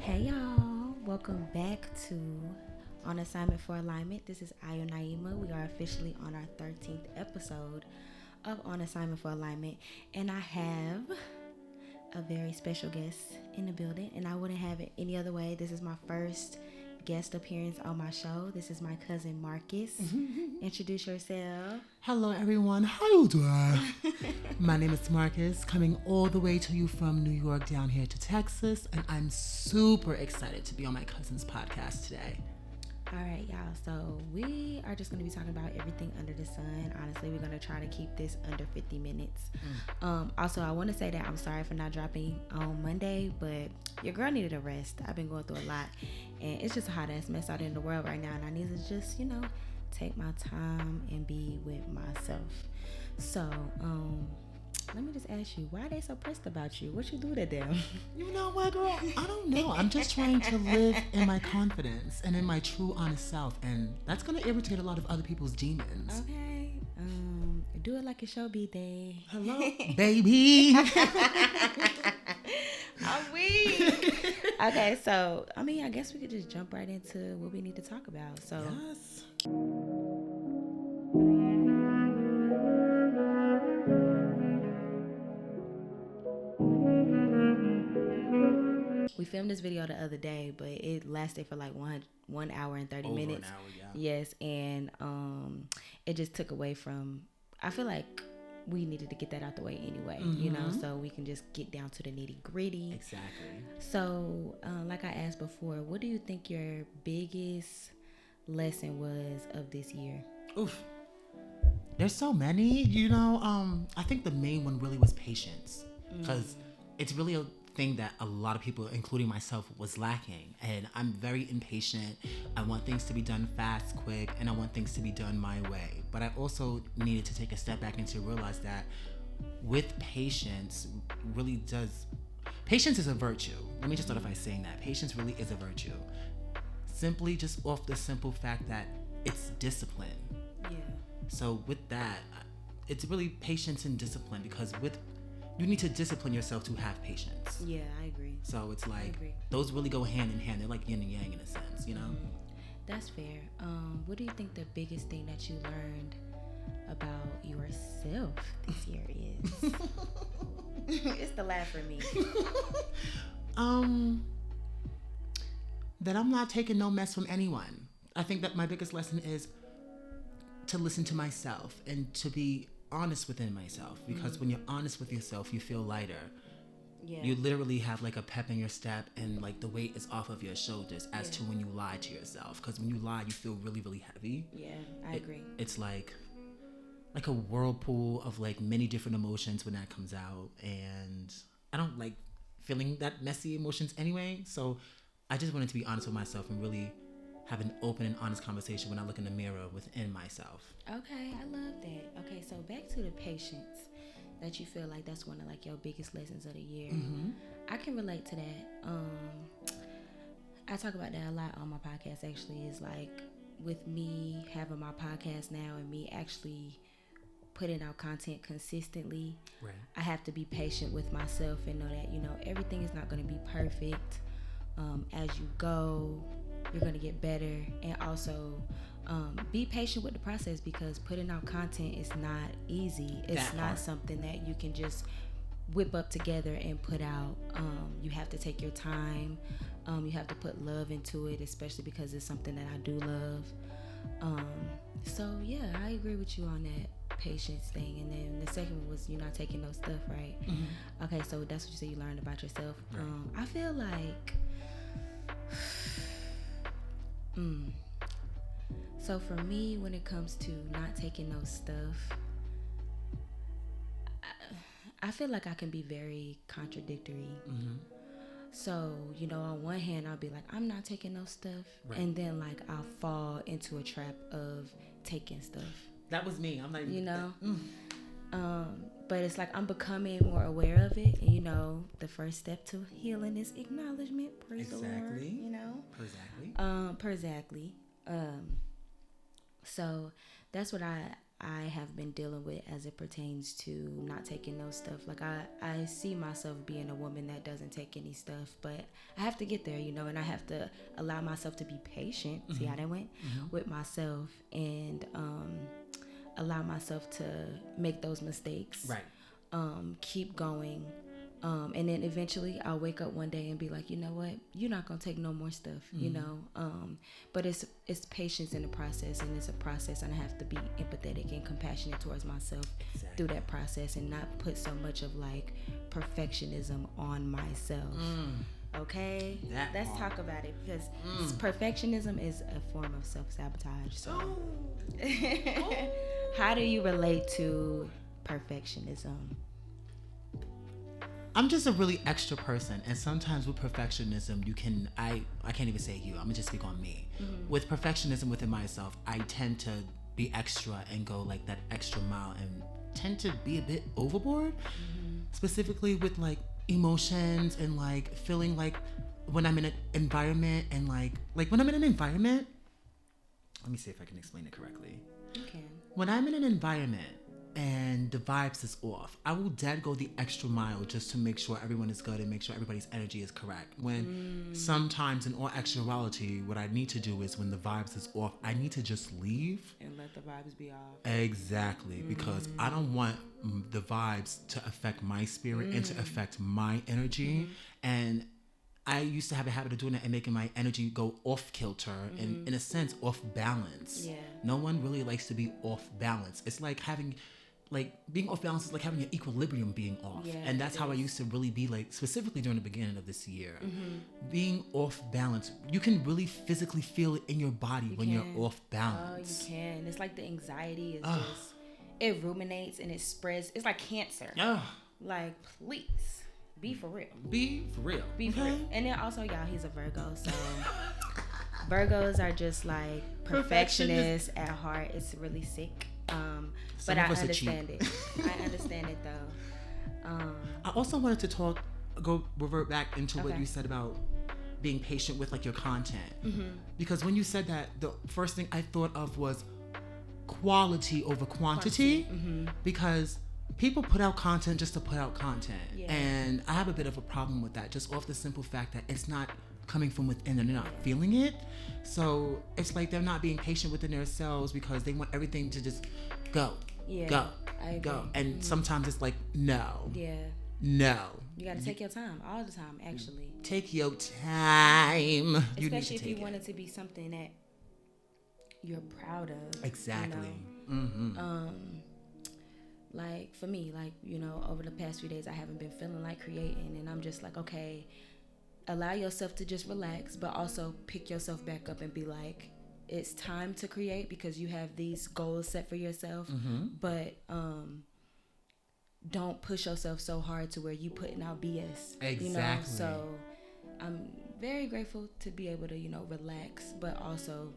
Hey y'all, welcome back to On Assignment for Alignment. This is Ayo Naima. We are officially on our 13th episode of On Assignment for Alignment, and I have a very special guest in the building, and I wouldn't have it any other way. This is my first guest appearance on my show. This is my cousin Marcus. Introduce yourself. Hello everyone, how you doing? My name is Marcus, coming all the way to you from New York down here to Texas, and I'm super excited to be on my cousin's podcast today. All right, y'all. So we are just going to be talking about everything under the sun. Honestly, we're going to try to keep this under 50 minutes. Also, I want to say that I'm sorry for not dropping on Monday, but your girl needed a rest. I've been going through a lot, and it's just a hot ass mess out in the world right now, and I need to just, take my time and be with myself. So, let me just ask you, why are they so pressed about you? What you do to them? You know what, girl? I don't know. I'm just trying to live in my confidence and in my true, honest self, and that's going to irritate a lot of other people's demons. Okay. Do it like a show be day. Hello, baby. I'm weak. Okay, so, I guess we could just jump right into what we need to talk about. So, Yes. we filmed this video the other day, but it lasted for like 1 hour and 30 minutes. Over an hour, yeah. Yes, and it just took away from, I feel like we needed to get that out the way anyway, so we can just get down to the nitty gritty. Exactly. So, like I asked before, what do you think your biggest lesson was of this year? Oof. There's so many, I think the main one really was patience, because it's really a thing that a lot of people, including myself, was lacking. And I'm very impatient. I want things to be done fast, quick, and I want things to be done my way. But I also needed to take a step back and to realize that with patience patience is a virtue. Let me just start off by saying that. Patience really is a virtue. Simply just off the simple fact that it's discipline. Yeah. So with that, it's really patience and discipline, because you need to discipline yourself to have patience. Yeah, I agree. So it's like those really go hand in hand. They're like yin and yang in a sense, That's fair. What do you think the biggest thing that you learned about yourself this year is? It's the laugh for me. That I'm not taking no mess from anyone. I think that my biggest lesson is to listen to myself and to be honest within myself, because when you're honest with yourself, you feel lighter. Yeah. You literally have like a pep in your step, and like the weight is off of your shoulders as to when you lie to yourself, because when you lie, you feel really, really heavy. Yeah, I agree. It's like a whirlpool of like many different emotions when that comes out, and I don't like feeling that messy emotions anyway. So I just wanted to be honest with myself and really have an open and honest conversation when I look in the mirror within myself. Okay, I love that. Okay, so back to the patience that you feel like that's one of like your biggest lessons of the year. I can relate to that. I talk about that a lot on my podcast. Actually, is like with me having my podcast now and me actually putting out content consistently. Right. I have to be patient with myself and know that everything is not going to be perfect. As you go, you're going to get better, and also be patient with the process, because putting out content is not easy. It's not something that you can just whip up together and put out. You have to take your time. You have to put love into it, especially because it's something that I do love. So yeah, I agree with you on that patience thing. And then the second one was you're not taking no stuff, right? Okay, so that's what you said you learned about yourself. Right. I feel like so for me, when it comes to not taking no stuff, I feel like I can be very contradictory. So, on one hand, I'll be like, I'm not taking no stuff. Right. And then, like, I'll fall into a trap of taking stuff. That was me. I'm not even... But it's like I'm becoming more aware of it. And, the first step to healing is acknowledgement. Praise the Lord. Exactly. Exactly. So that's what I I have been dealing with as it pertains to not taking no stuff. Like I see myself being a woman that doesn't take any stuff, but I have to get there, you know, and I have to allow myself to be patient. See how that went? With myself, and allow myself to make those mistakes. Right. Keep going. And then eventually I'll wake up one day and be like, you know what? You're not going to take no more stuff, you know? But it's patience in the process, and it's a process, and I have to be empathetic and compassionate towards myself through that process, and not put so much of like perfectionism on myself. Okay? Let's talk about it, because perfectionism is a form of self-sabotage. So how do you relate to perfectionism? I'm just a really extra person, and sometimes with perfectionism, I can't even say you, I'm gonna just speak on me. With perfectionism within myself, I tend to be extra and go like that extra mile, and tend to be a bit overboard, specifically with like emotions, and like feeling like when I'm in an environment, and like when I'm in an environment, let me see if I can explain it correctly. Okay. When I'm in an environment and the vibes is off, I will dead go the extra mile just to make sure everyone is good and make sure everybody's energy is correct. When sometimes in all actuality, what I need to do is when the vibes is off, I need to just leave. And let the vibes be off. Exactly. Because I don't want the vibes to affect my spirit and to affect my energy. And I used to have a habit of doing that and making my energy go off kilter and in a sense off balance. Yeah. No one really likes to be off balance. It's like being off balance is like having an equilibrium being off. Yeah, and that's how I used to really be, like, specifically during the beginning of this year. Being off balance, you can really physically feel it in your body when you're off balance. Oh, you can. It's like the anxiety is just, it ruminates and it spreads. It's like cancer. Like, please. Be for real. Be for real. Be for real. And then also, y'all, he's a Virgo, so Virgos are just like perfectionists at heart. It's really sick. But I understand it. I understand it though. I also wanted to revert back into what you said about being patient with like your content. Because when you said that, the first thing I thought of was quality over quantity. Because people put out content just to put out content. And I have a bit of a problem with that, just off the simple fact that it's not coming from within and they're not feeling it. So it's like they're not being patient within themselves because they want everything to just go. And sometimes it's like, no. No. You gotta take your time all the time, actually. Take your time. Especially if you want it to be something that you're proud of. Exactly. You know? Like for me, like, you know, over the past few days I haven't been feeling like creating, and I'm just like, okay, allow yourself to just relax, but also pick yourself back up and be like, it's time to create because you have these goals set for yourself. But don't push yourself so hard to where you putting out BS. Exactly. You know? So I'm very grateful to be able to, you know, relax, but also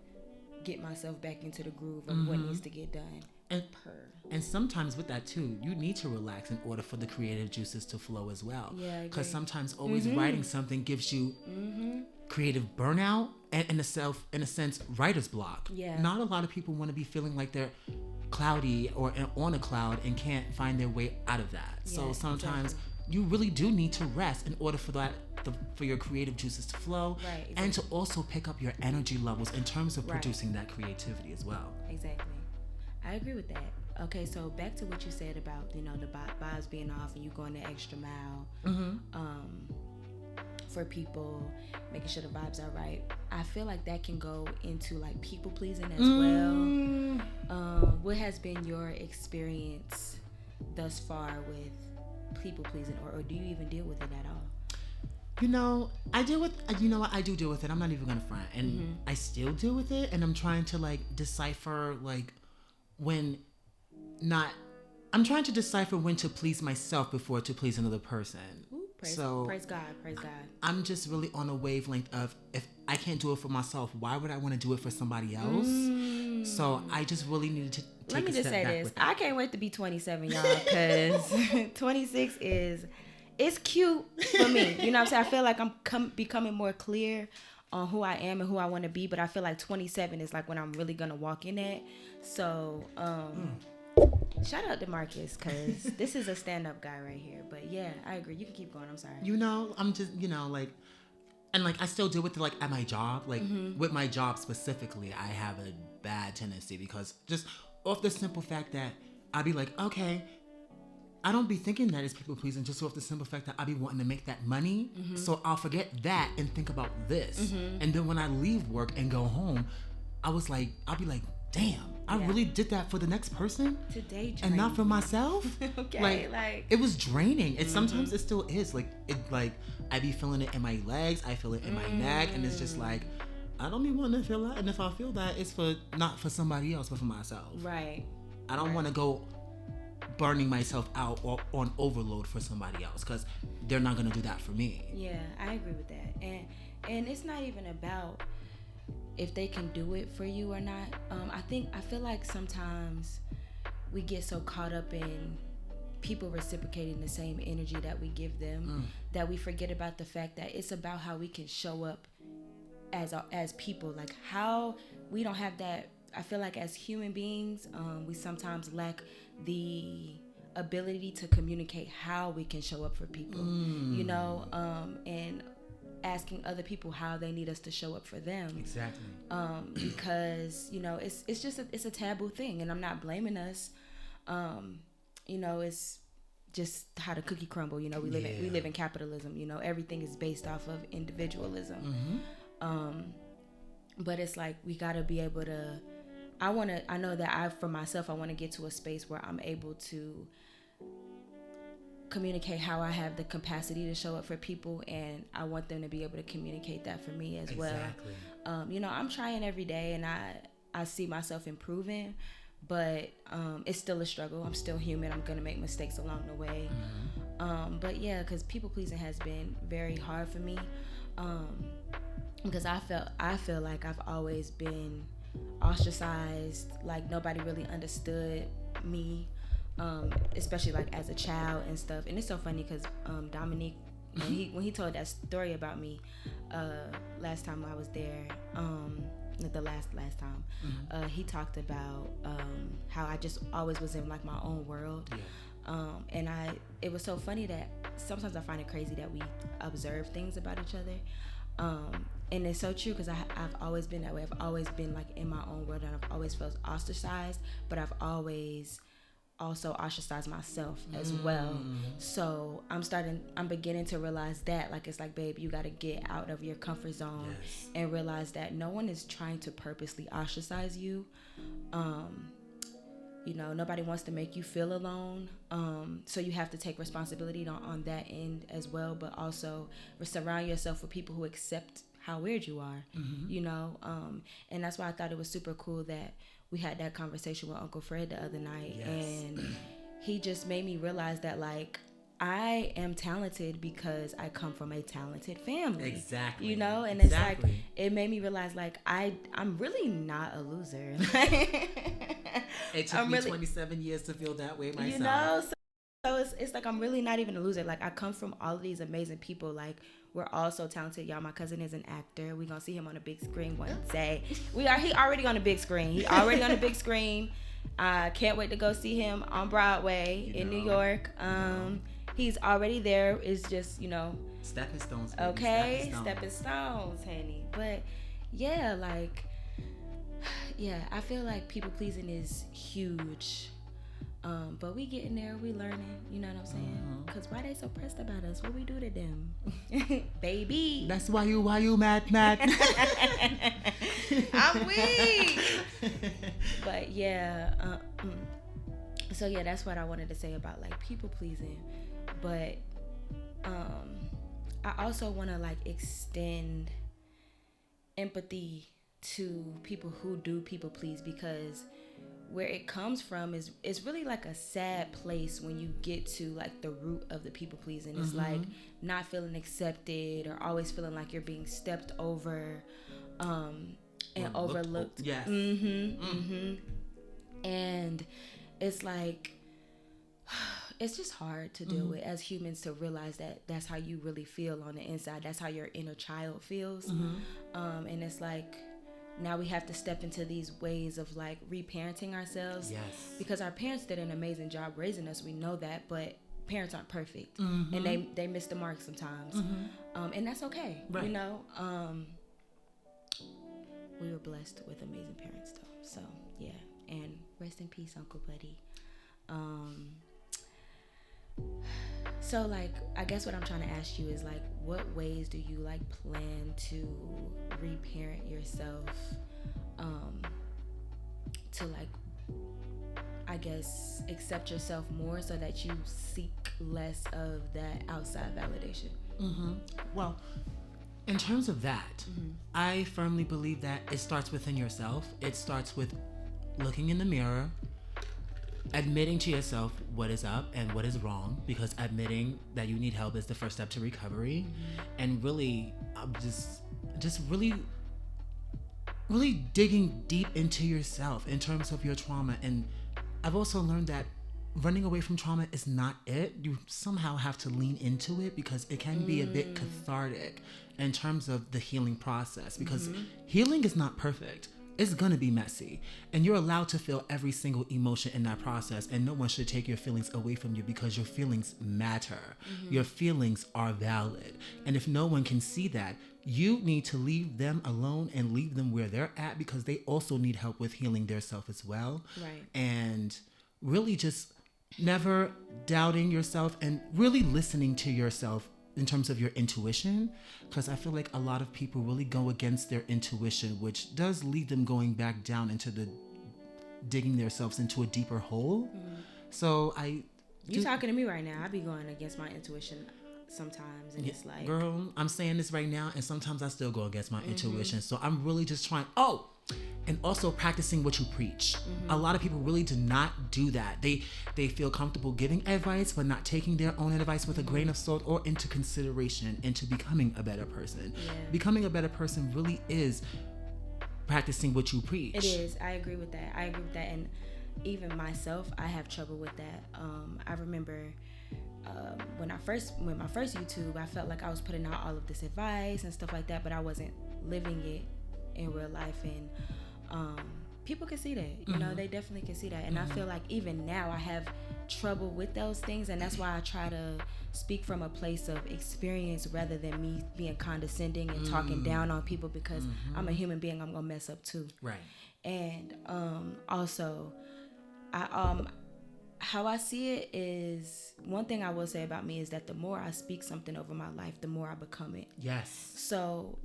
get myself back into the groove of what needs to get done. And sometimes with that too, you need to relax in order for the creative juices to flow as well. Yeah, because sometimes always writing something gives you creative burnout and in a sense writer's block. Not a lot of people want to be feeling like they're cloudy or on a cloud and can't find their way out of that. So sometimes you really do need to rest in order for that for your creative juices to flow, and to also pick up your energy levels in terms of producing that creativity as well. Exactly. I agree with that. Okay, so back to what you said about, you know, the vibes being off and you going the extra mile for people, making sure the vibes are right. I feel like that can go into like people pleasing as well. What has been your experience thus far with people pleasing, or do you even deal with it at all? You know, I do deal with it. I'm not even gonna front, and I still deal with it, and I'm trying to like decipher like I'm trying to decipher when to please myself before to please another person. Praise God. I'm just really on a wavelength of, if I can't do it for myself, why would I want to do it for somebody else? So I just really needed to take a step back. Let me just say this. I can't wait to be 27, y'all, because 26 it's cute for me. You know what I'm saying? I feel like I'm becoming more clear on who I am and who I want to be, but I feel like 27 is like when I'm really gonna walk in that. So shout out to Marcus, because this is a stand-up guy right here. But yeah, I agree. You can keep going. I'm sorry. I'm just, like, and like I still deal with it, like at my job, like with my job specifically, I have a bad tendency because just off the simple fact that I'd be like, okay, I don't be thinking that it's people pleasing, just off the simple fact that I be wanting to make that money. So I'll forget that and think about this. And then when I leave work and go home, I'll be like, damn, I really did that for the next person today, and not for myself. Okay, like it was draining. And sometimes it still is. Like I be feeling it in my legs, I feel it in my neck, and it's just like I don't be wanting to feel that. And if I feel that, it's not for somebody else, but for myself. Right. I don't want to go burning myself out or on overload for somebody else, because they're not gonna do that for me. Yeah, I agree with that. And it's not even about if they can do it for you or not. I feel like sometimes we get so caught up in people reciprocating the same energy that we give them that we forget about the fact that it's about how we can show up as people. Like how we don't have that. I feel like as human beings, we sometimes lack the ability to communicate how we can show up for people, and asking other people how they need us to show up for them. Exactly. Because it's just it's a taboo thing, and I'm not blaming us. It's just how the cookie crumble. We live in capitalism. Everything is based off of individualism. But it's like we gotta be able to. I know that for myself, I want to get to a space where I'm able to communicate how I have the capacity to show up for people, and I want them to be able to communicate that for me as well. I'm trying every day, and I see myself improving, but it's still a struggle. I'm still human. I'm gonna make mistakes along the way. But yeah, because people pleasing has been very hard for me, because I feel like I've always been ostracized, like nobody really understood me, especially like as a child and stuff. And it's so funny because Dominique, when he told that story about me last time I was there, the last time, he talked about how I just always was in like my own world. And it was so funny that sometimes I find it crazy that we observe things about each other. And it's so true, because I've always been that way. I've always been like in my own world, and I've always felt ostracized, but I've always also ostracized myself as well. So I'm beginning to realize that, like, it's like, babe, you got to get out of your comfort zone and realize that no one is trying to purposely ostracize you. Nobody wants to make you feel alone. So you have to take responsibility on that end as well, but also surround yourself with people who accept how weird you are, and that's why I thought it was super cool that we had that conversation with Uncle Fred the other night. And he just made me realize that, like, I am talented because I come from a talented family. Exactly. And it's like, it made me realize, like, I'm really not a loser. It took me 27 years to feel that way myself. So it's like I'm really not even a loser. Like, I come from all of these amazing people. Like, we're all so talented, y'all. My cousin is an actor. We're gonna see him on a big screen one day. He already on a big screen. I can't wait to go see him on Broadway in New York. He's already there. It's just, stepping stones. Baby. Okay, stepping stones, honey. But yeah, like, I feel like people pleasing is huge. But we getting there, we learning, you know what I'm saying? Because why they so pressed about us? What we do to them? Baby. That's why you mad. I'm weak. But so that's what I wanted to say about, like, people pleasing. But I also want to, like, extend empathy to people who do people please, because where it comes from is really like a sad place when you get to, like, the root of the people pleasing. It's like not feeling accepted, or always feeling like you're being stepped over and overlooked. Yes. And it's like, it's just hard to deal with as humans, to realize that that's how you really feel on the inside. That's how your inner child feels. And it's like, now we have to step into these ways of like reparenting ourselves. Yes. Because our parents did an amazing job raising us. We know that, but parents aren't perfect, and they miss the mark sometimes. And that's okay. Right. You know, we were blessed with amazing parents though. So yeah, and rest in peace, Uncle Buddy. So like, I guess what I'm trying to ask you is like, what ways do you like plan to reparent yourself, to like, I guess, accept yourself more so that you seek less of that outside validation? Well, in terms of that, I firmly believe that it starts within yourself. It starts with looking in the mirror, admitting to yourself what is up and what is wrong, because admitting that you need help is the first step to recovery. And really just really digging deep into yourself in terms of your trauma. And I've also learned that running away from trauma is not it. You somehow have to lean into it, because it can be a bit cathartic in terms of the healing process, because healing is not perfect. It's going to be messy, and you're allowed to feel every single emotion in that process, and no one should take your feelings away from you, because your feelings matter. Your feelings are valid. And if no one can see that, you need to leave them alone and leave them where they're at, because they also need help with healing their self as well. Right. And really just never doubting yourself, and really listening to yourself in terms of your intuition, because I feel like a lot of people really go against their intuition, which does lead them going back down into digging themselves into a deeper hole. So You talking to me right now. I be going against my intuition sometimes, and it's like, girl, I'm saying this right now, and sometimes I still go against my intuition. So I'm really just trying. And also practicing what you preach. A lot of people really do not do that. They feel comfortable giving advice, but not taking their own advice with a grain of salt or into consideration into becoming a better person. Becoming a better person really is practicing what you preach. It is. I agree with that. And even myself, I have trouble with that. I remember when my first YouTube, I felt like I was putting out all of this advice and stuff like that, but I wasn't living it in real life. And people can see that, you know, they definitely can see that. And I feel like even now I have trouble with those things, and that's why I try to speak from a place of experience rather than me being condescending and talking down on people, because I'm a human being. I'm gonna mess up too. Right. And also, how I see it is, one thing I will say about me is that the more I speak something over my life, the more I become it. Yes. So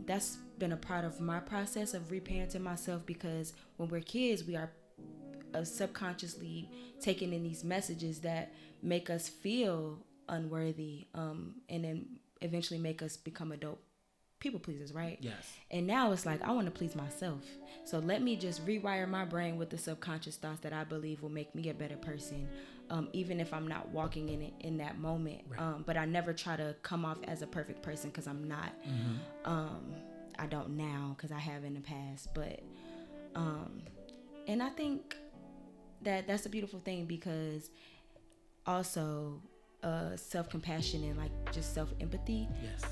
that's been a part of my process of reparenting myself, because when we're kids, we are subconsciously taking in these messages that make us feel unworthy, and then eventually make us become adult people pleasers, right? Yes. And now it's like, I want to please myself. So let me just rewire my brain with the subconscious thoughts that I believe will make me a better person, even if I'm not walking in it in that moment. Right. But I never try to come off as a perfect person, because I'm not. I don't now, because I have in the past. But and I think that that's a beautiful thing, because also self-compassion and like just self-empathy. Yes.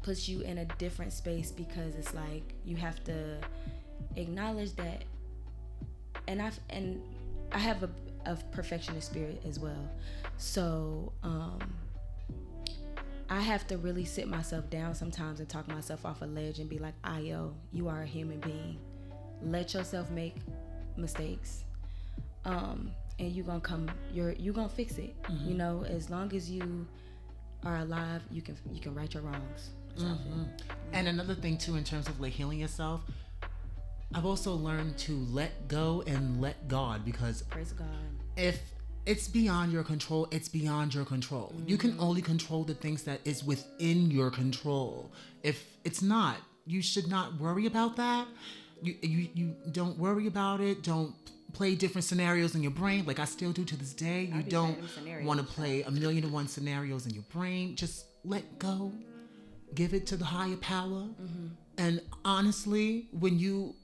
Puts you in a different space, because it's like you have to acknowledge that, and I have a perfectionist spirit as well, so I have to really sit myself down sometimes and talk myself off a ledge and be like, Ayo, you are a human being, let yourself make mistakes, and you're gonna fix it. You know, as long as you are alive, you can right your wrongs. And another thing too, in terms of like healing yourself, I've also learned to let go and let God, because praise God, if it's beyond your control, it's beyond your control. You can only control the things that is within your control. If it's not, you should not worry about that. You don't worry about it. Don't play different scenarios in your brain, like I still do to this day. You don't want to play 1,000,001 scenarios in your brain. Just let go, give it to the higher power. And honestly, when you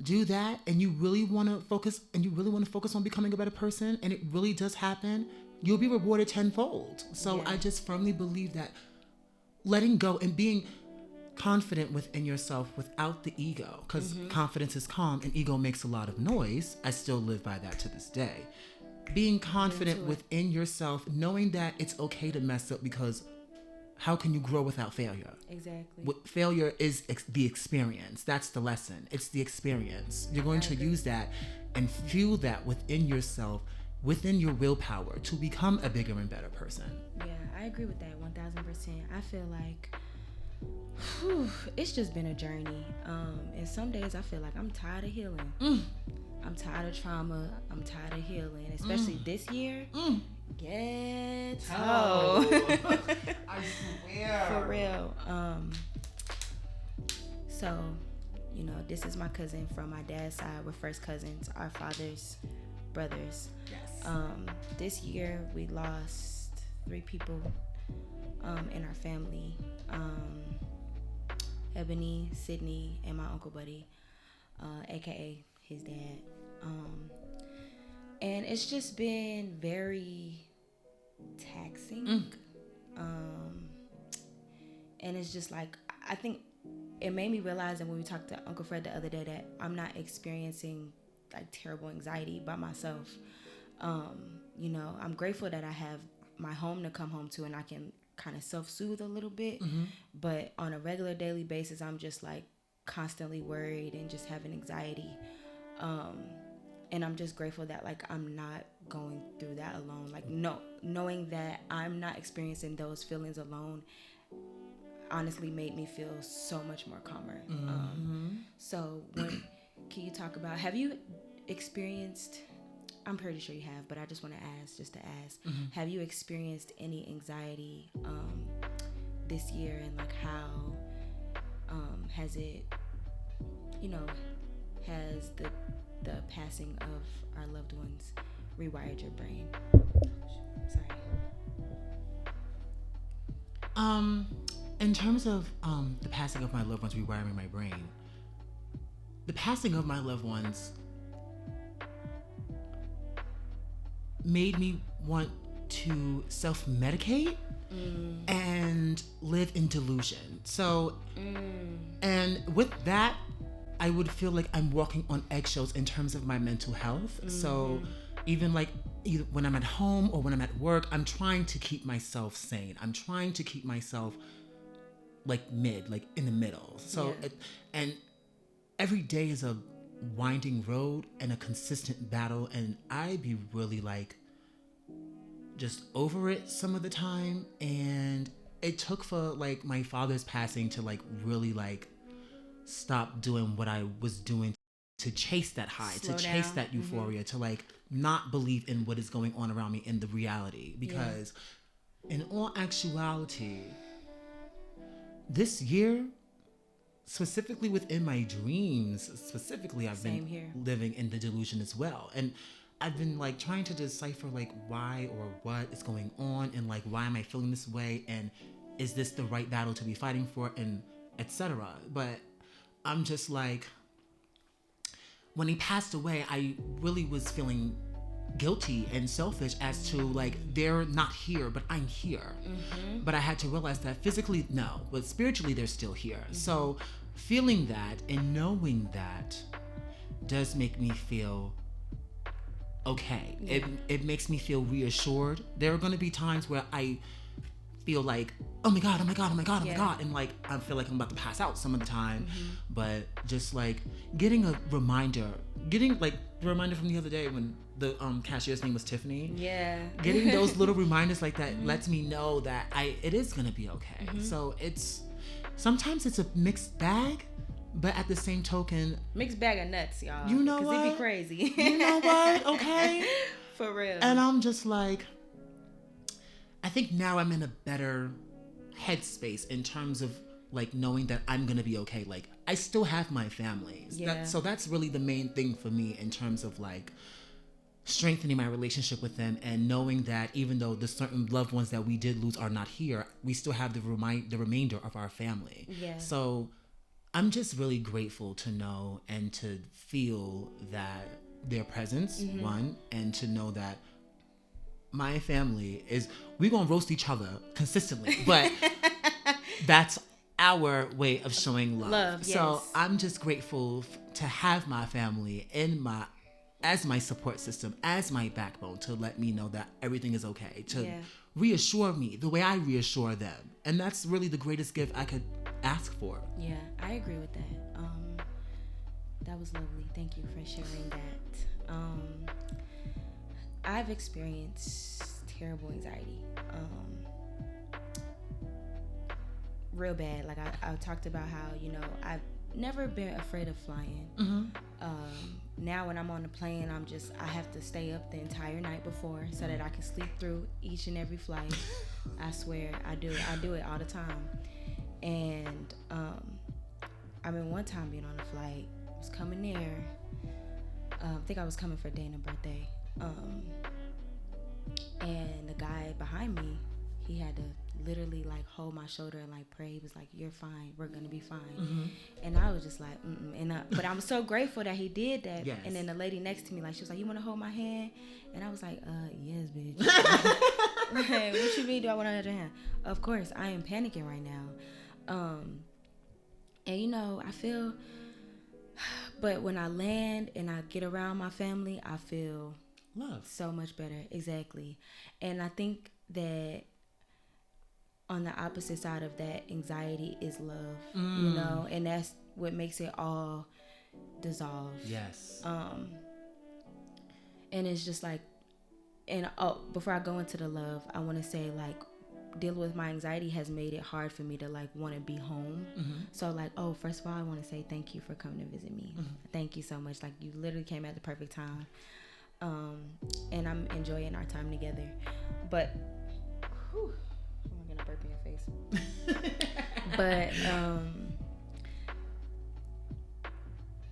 do that, and you really want to focus on becoming a better person, and it really does happen, you'll be rewarded tenfold. So I just firmly believe that letting go and being confident within yourself without the ego, because confidence is calm and ego makes a lot of noise. I still live by that to this day. Being confident within yourself, knowing that it's okay to mess up, because how can you grow without failure? Exactly. Failure is the experience. That's the lesson. It's the experience. You're going to use that and fuel that within yourself, within your willpower, to become a bigger and better person. Yeah, I agree with that 1000%. I feel like it's just been a journey. And some days I feel like I'm tired of healing. I'm tired of trauma. I'm tired of healing, especially this year. Ghetto. I swear. For real. So, this is my cousin from my dad's side. We're first cousins. Our fathers, brothers. Yes. This year we lost 3 people in our family. Ebony, Sydney, and my Uncle Buddy, aka his dad. And it's just been very taxing. And it's just like, I think it made me realize that when we talked to Uncle Fred the other day, that I'm not experiencing like terrible anxiety by myself. I'm grateful that I have my home to come home to, and I can kind of self-soothe a little bit. But on a regular daily basis, I'm just like constantly worried and just having anxiety. And I'm just grateful that like I'm not going through that alone. Like knowing that I'm not experiencing those feelings alone honestly made me feel so much more calmer. So can you talk about, have you experienced, I'm pretty sure you have, but I just want to ask, have you experienced any anxiety this year, and like how has it, has the passing of our loved ones rewired your brain? Sorry. In terms of the passing of my loved ones rewiring my brain, the passing of my loved ones made me want to self-medicate and live in delusion. So, and with that, I would feel like I'm walking on eggshells in terms of my mental health. So even like either when I'm at home or when I'm at work, I'm trying to keep myself sane. I'm trying to keep myself like in the middle. So, and every day is a winding road and a consistent battle, and I be really like just over it some of the time. And it took for like my father's passing to like really like stop doing what I was doing to chase that high, to chase that euphoria, to like not believe in what is going on around me in the reality. Because in all actuality, this year, specifically within my dreams, I've been living in the delusion as well. And I've been like trying to decipher like why or what is going on, and like why am I feeling this way, and is this the right battle to be fighting for, and etc. But I'm just like, when he passed away, I really was feeling guilty and selfish as to like, they're not here, but I'm here. But I had to realize that physically, no, but spiritually they're still here. So feeling that and knowing that does make me feel okay. It makes me feel reassured. There are going to be times where I feel like, oh my God, and like I feel like I'm about to pass out some of the time. But just like getting a reminder from the other day when the cashier's name was Tiffany. Getting those little reminders like that lets me know that it is gonna be okay. So sometimes it's a mixed bag, but at the same token, mixed bag of nuts, y'all. You know what? It be crazy. You know what? Okay. For real. And I'm just like, I think now I'm in a better headspace in terms of like knowing that I'm gonna be okay. Like I still have my family. So that's really the main thing for me in terms of like strengthening my relationship with them, and knowing that even though the certain loved ones that we did lose are not here, we still have the remainder of our family. So I'm just really grateful to know and to feel that their presence, one, and to know that my family is, we're going to roast each other consistently, but that's our way of showing love. So yes. I'm just grateful to have my family as my support system, as my backbone, to let me know that everything is okay, to reassure me the way I reassure them. And that's really the greatest gift I could ask for. Yeah, I agree with that. That was lovely. Thank you for sharing that. I've experienced terrible anxiety. Real bad. Like I talked about how, you know, I've never been afraid of flying. Now when I'm on the plane, I have to stay up the entire night before so that I can sleep through each and every flight. I swear I do it all the time. And I mean, one time being on a flight, I was coming there. I think I was coming for Dana's birthday. And the guy behind me, he had to literally like hold my shoulder and like pray. He was like, "You're fine. We're gonna be fine." And I was just like, but I'm so grateful that he did that. Yes. And then the lady next to me, like, she was like, "You want to hold my hand?" And I was like, "Yes, bitch." Like, what you mean? Do I want to hold your hand? Of course, I am panicking right now. And you know, I feel, but when I land and I get around my family, I feel Love. So much better. Exactly. And I think that on the opposite side of that, anxiety is love, you know, and that's what makes it all dissolve. Yes. And it's just like, and before I go into the love, I want to say, like, dealing with my anxiety has made it hard for me to like want to be home. So like, first of all, I want to say thank you for coming to visit me. Thank you so much. Like, you literally came at the perfect time. And I'm enjoying our time together. But whew, I'm gonna burp in your face. But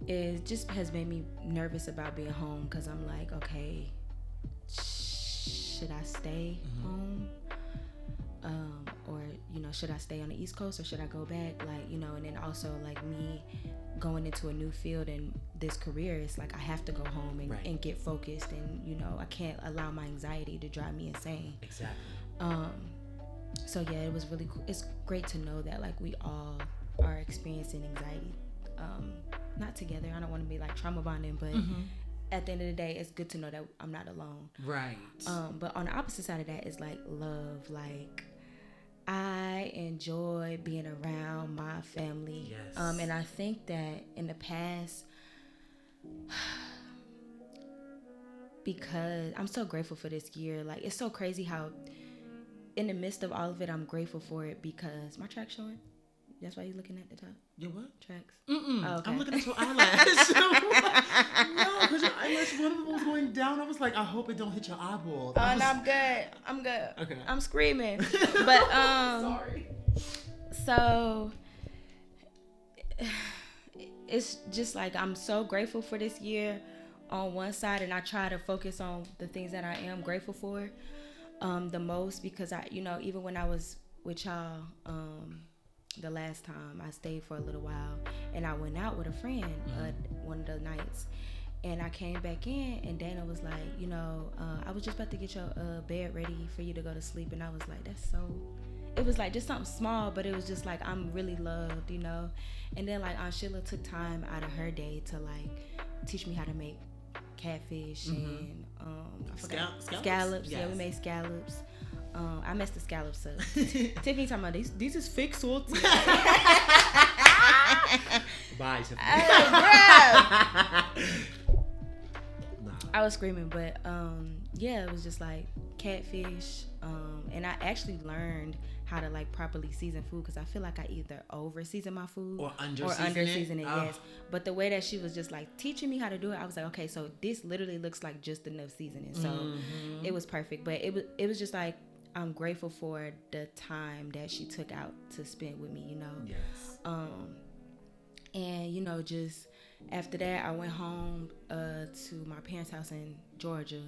it just has made me nervous about being home, because I'm like, okay, should I stay home? Or, you know, should I stay on the East Coast or should I go back? Like, you know, and then also like me going into a new field and this career, it's like I have to go home and get focused, and, you know, I can't allow my anxiety to drive me insane. Exactly. So yeah, it was really cool. It's great to know that like we all are experiencing anxiety. Not together. I don't want to be like trauma bonding, but at the end of the day, it's good to know that I'm not alone. Right. But on the opposite side of that is like love. Like, I enjoy being around my family. Yes. And I think that in the past, because I'm so grateful for this year. Like, it's so crazy how in the midst of all of it, I'm grateful for it, because my track's showing. That's why you're looking at the top. Your what? Tracks. Oh, okay. I'm looking at your eyelash. No, because your eyelash, one of them was going down. I was like, I hope it don't hit your eyeball. Oh, no, I'm good. I'm good. Okay. I'm screaming. But, sorry. So, it's just like, I'm so grateful for this year on one side, and I try to focus on the things that I am grateful for the most, because I, you know, even when I was with y'all, the last time I stayed for a little while, and I went out with a friend one of the nights, and I came back in, and Dana was like, you know, I was just about to get your bed ready for you to go to sleep, and I was like, that's so, it was like just something small, but it was just like, I'm really loved, you know. And then like Aunt Sheila took time out of her day to like teach me how to make catfish and scallops. Yes. Yeah, we made scallops. I messed the scallops up. Tiffany talking about these is fake salty. Bye, Tiffany. I was screaming, but yeah, it was just like catfish. And I actually learned how to like properly season food, because I feel like I either over season my food or under season it. Yes, but the way that she was just like teaching me how to do it, I was like, okay, so this literally looks like just enough seasoning, so it was perfect. But it was just like, I'm grateful for the time that she took out to spend with me, you know. Yes. And you know, just after that, I went home to my parents' house in Georgia,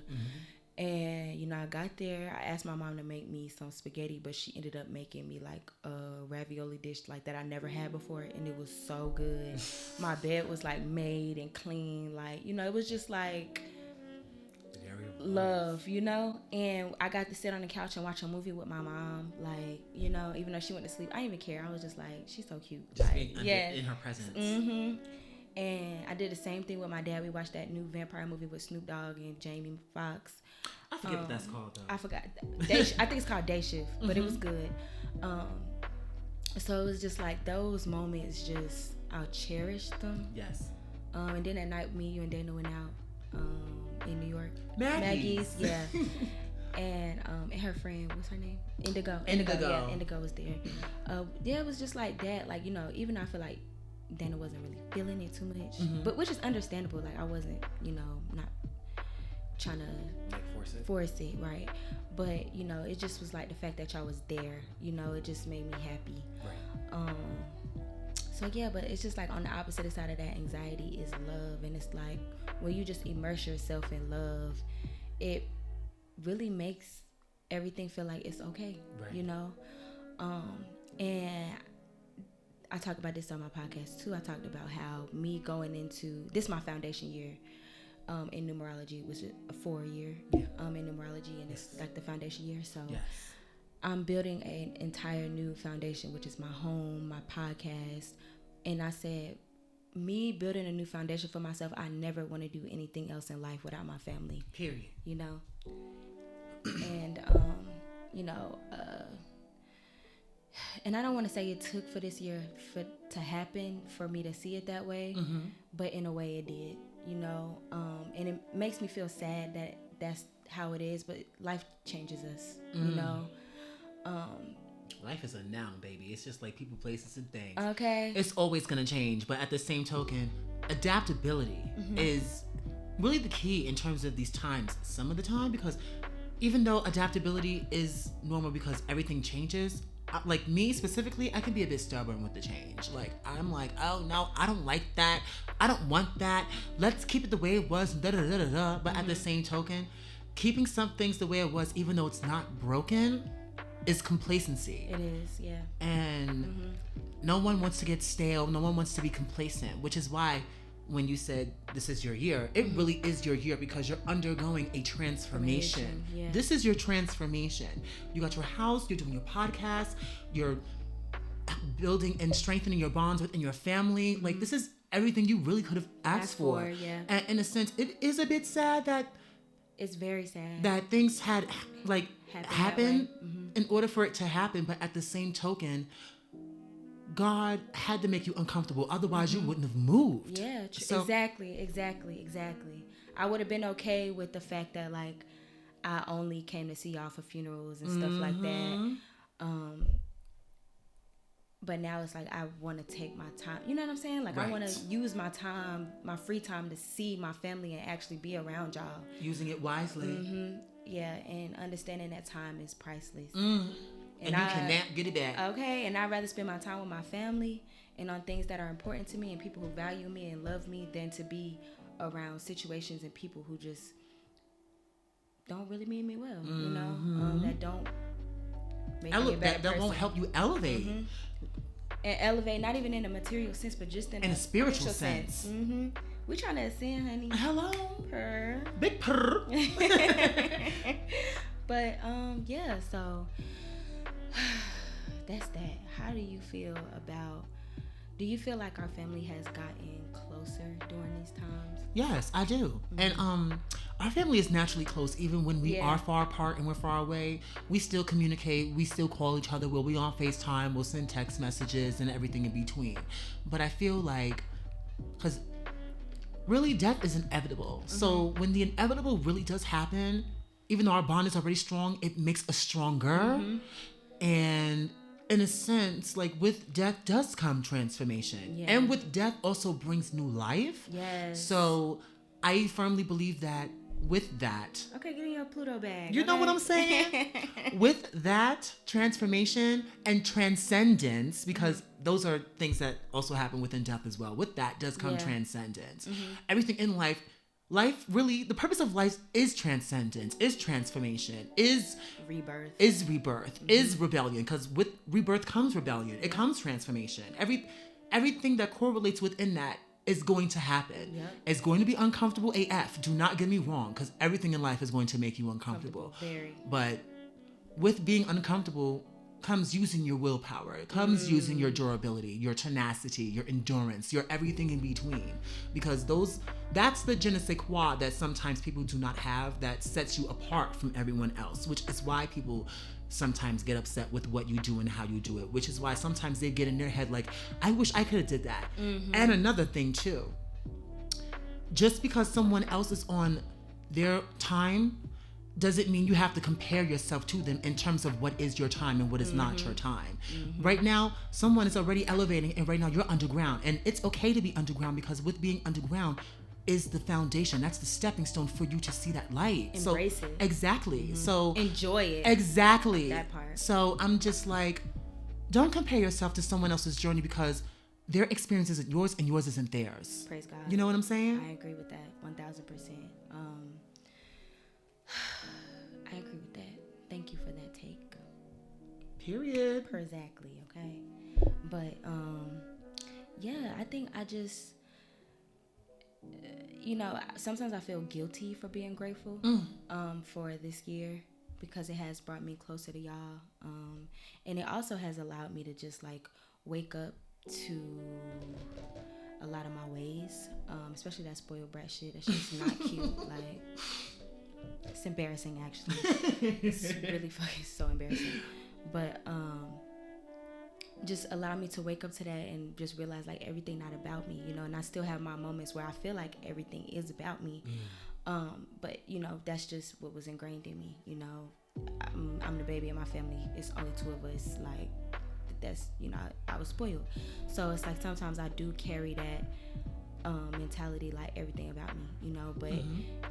And, you know, I got there. I asked my mom to make me some spaghetti, but she ended up making me like a ravioli dish like that I never had before. And it was so good. My bed was like made and clean. Like, you know, it was just like love, you know. And I got to sit on the couch and watch a movie with my mom. Like, you know, even though she went to sleep, I didn't even care. I was just like, she's so cute. Just like, being in her presence. Mm-hmm. And I did the same thing with my dad. We watched that new vampire movie with Snoop Dogg and Jamie Foxx. I forget what that's called, though. I forgot. I think it's called Day Shift, but it was good. So it was just like those moments, just I'll cherish them. Yes. And then at night, me, you, and Dana went out in New York. Maggie's. Yeah. And her friend, what's her name? Indigo. Indigo. Yeah, Indigo was there. Yeah, it was just like that. Like, you know, even though I feel like Dana wasn't really feeling it too much, but which is understandable. Like, I wasn't, you know, not trying to like force it, right? But, you know, it just was like the fact that y'all was there, you know, it just made me happy. Right. So yeah, but it's just like on the opposite side of that, anxiety is love. And it's like when you just immerse yourself in love, it really makes everything feel like it's okay, right. You know. And I talk about this on my podcast too. I talked about how me going into this, my foundation year in numerology, was a 4-year in numerology, and it's like the foundation year. So I'm building an entire new foundation, which is my home, my podcast. And I said, me building a new foundation for myself, I never want to do anything else in life without my family. Period. You know? And, you know, and I don't want to say it took for this year to happen for me to see it that way, but in a way it did, you know? And it makes me feel sad that that's how it is, but life changes us, you know? Life is a noun, baby. It's just like people, places, and things. Okay. It's always going to change, but at the same token, adaptability is really the key in terms of these times. Some of the time, because even though adaptability is normal because everything changes, like me specifically, I can be a bit stubborn with the change. Like, I'm like, oh no, I don't like that. I don't want that. Let's keep it the way it was. Da da da da da. But at the same token, keeping some things the way it was, even though it's not broken, is complacency. It is, yeah. And no one wants to get stale. No one wants to be complacent, which is why when you said this is your year, it really is your year because you're undergoing a transformation. Yeah. This is your transformation. You got your house, you're doing your podcast, you're building and strengthening your bonds within your family. Like, this is everything you really could have asked for. Yeah. And in a sense, it is a bit sad that it's very sad that things had like happened in order for it to happen. But at the same token, God had to make you uncomfortable. Otherwise, you wouldn't have moved. Yeah, exactly. I would have been okay with the fact that, like, I only came to see y'all for funerals and stuff like that. But now it's like I want to take my time. You know what I'm saying? Like, I want to use my time, my free time, to see my family and actually be around y'all. Using it wisely. Yeah, and understanding that time is priceless. And you cannot get it back. Okay, and I'd rather spend my time with my family and on things that are important to me and people who value me and love me than to be around situations and people who just don't really mean me well, you know, that don't make me a better person. That won't help you elevate. And elevate, not even in a material sense, but just in a spiritual sense. We trying to ascend, honey. Hello. Purr. Big purr. But, yeah, so that's that. How do you feel about, do you feel like our family has gotten closer during these times? Yes, I do. And our family is naturally close. Even when we are far apart and we're far away, we still communicate. We still call each other. We'll be on FaceTime. We'll send text messages and everything in between. But I feel like, because really death is inevitable. So when the inevitable really does happen, even though our bond is already strong, it makes us stronger. And in a sense, like, with death does come transformation. And with death also brings new life. Yes. So I firmly believe that with that. Okay, get in your Pluto bag. You know what I'm saying? With that transformation and transcendence, because those are things that also happen within death as well. With that does come transcendence. Everything in life, life really, the purpose of life is transcendence, is transformation, is rebirth, is rebellion. Because with rebirth comes rebellion. It comes transformation. Everything that correlates within that is going to happen. Yep. It's going to be uncomfortable AF. Do not get me wrong, because everything in life is going to make you uncomfortable. Very. But with being uncomfortable comes using your willpower. It comes using your durability, your tenacity, your endurance, your everything in between. Because that's the je ne sais quoi that sometimes people do not have, that sets you apart from everyone else, which is why people sometimes get upset with what you do and how you do it, which is why sometimes they get in their head like, I wish I could have did that. And another thing too, just because someone else is on their time doesn't mean you have to compare yourself to them in terms of what is your time and what is not your time. Right now, someone is already elevating, and right now you're underground. And it's okay to be underground, because with being underground is the foundation. That's the stepping stone for you to see that light. Embrace it. Exactly. So enjoy it. Exactly. That part. So I'm just like, don't compare yourself to someone else's journey, because their experience isn't yours and yours isn't theirs. Praise God. You know what I'm saying? I agree with that 1,000%. I agree with that. Thank you for that take. Period. Exactly. Okay. But yeah, I think I just, sometimes I feel guilty for being grateful for this year, because it has brought me closer to y'all, and it also has allowed me to just like wake up to a lot of my ways, especially that spoiled brat shit. That shit's not cute. Like, it's embarrassing, actually. It's really fucking so embarrassing. But just allow me to wake up to that and just realize like everything not about me, and I still have my moments where I feel like everything is about me. But that's just what was ingrained in me. I'm the baby in my family. It's only two of us. Like, that's, I was spoiled. So it's like sometimes I do carry that mentality, like everything about me, but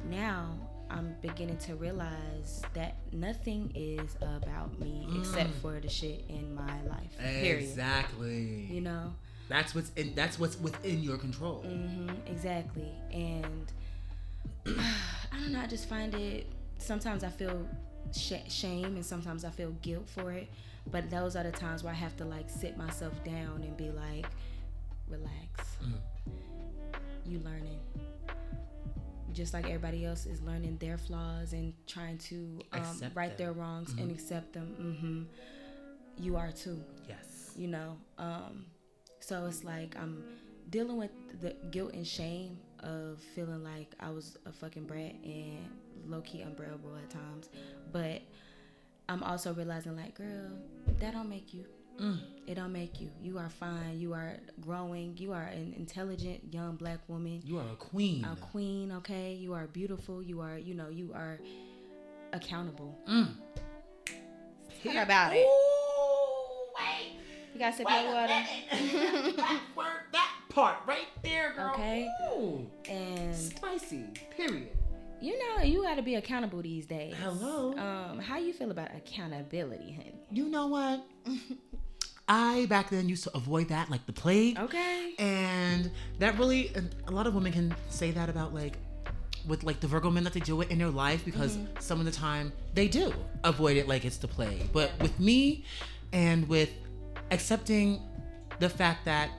now I'm beginning to realize that nothing is about me except for the shit in my life. Period. Exactly. That's what's within your control. Exactly. And I don't know, I just find it, sometimes I feel shame and sometimes I feel guilt for it, but those are the times where I have to like sit myself down and be like, relax. You learning. Just like everybody else is learning their flaws and trying to right their wrongs and accept them. You are too. Yes. So it's like I'm dealing with the guilt and shame of feeling like I was a fucking brat and low-key unbearable at times. But I'm also realizing like, girl, that don't make you. It don't make you. You are fine. You are growing. You are an intelligent young black woman. You are a queen. A queen, okay? You are beautiful. You are, you are accountable. Talk about it. Ooh, wait. You gotta sip your water. That part right there, girl. Okay. Ooh. And spicy. Period. You gotta be accountable these days. Hello. How you feel about accountability, honey? You know what? I back then used to avoid that like the plague. Okay. And that really, a lot of women can say that about like, with like the Virgo men that they deal with in their life, because some of the time they do avoid it like it's the plague. But with me, and with accepting the fact that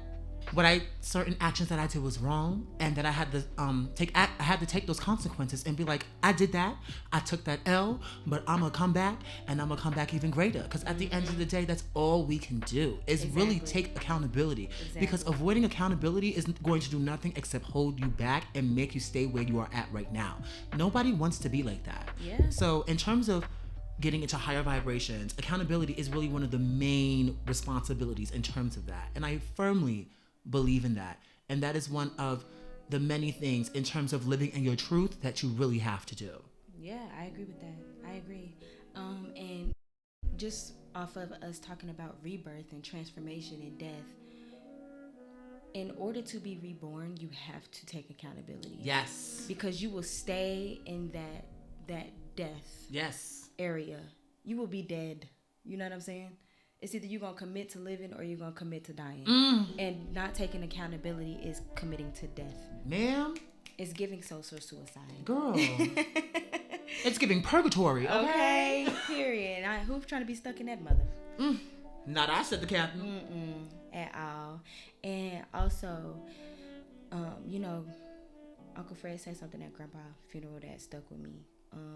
certain actions that I did was wrong, and that I had to take those consequences and be like, I did that, I took that L, but I'm gonna come back, and I'm gonna come back even greater. Because at the end of the day, that's all we can do is really take accountability. Because avoiding accountability isn't going to do nothing except hold you back and make you stay where you are at right now. Nobody wants to be like that. So in terms of getting into higher vibrations, accountability is really one of the main responsibilities in terms of that. And I firmly believe in that. And that is one of the many things in terms of living in your truth that you really have to do. Yeah, I agree with that. I agree. And just off of us talking about rebirth and transformation and death, in order to be reborn, you have to take accountability. Yes. Because you will stay in that death area. You will be dead. You know what I'm saying? It's either you're going to commit to living or you're going to commit to dying. And not taking accountability is committing to death. Ma'am, It's giving social suicide. Girl. It's giving purgatory. Okay. Period. Who's trying to be stuck in that mother? Not I, said the captain. At all. And also, you know, Uncle Fred said something at Grandpa's funeral that stuck with me.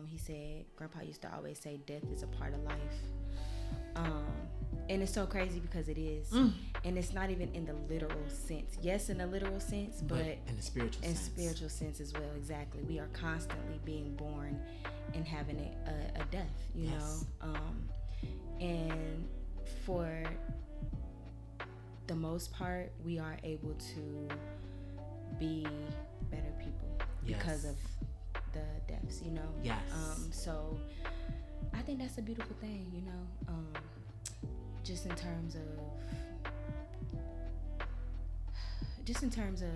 He said, Grandpa used to always say death is a part of life. And it's so crazy because it is. And it's not even in the literal sense. Yes, in the literal sense, but in the spiritual sense. In spiritual sense as well, exactly. We are constantly being born and having a death, you know? And for the most part, we are able to be better people because of the deaths, you know? Yes. So I think that's a beautiful thing, you know? Just in terms of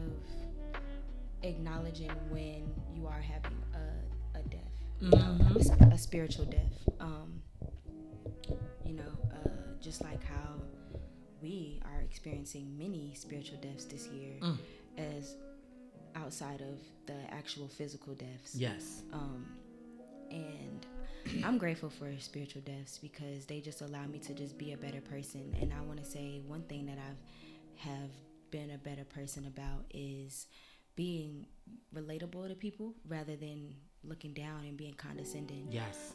acknowledging when you are having a death, you know, a spiritual death. You know, just like how we are experiencing many spiritual deaths this year, as outside of the actual physical deaths. Yes. And I'm grateful for spiritual deaths because they just allow me to just be a better person. And I want to say one thing that have been a better person about is being relatable to people rather than looking down and being condescending. Yes.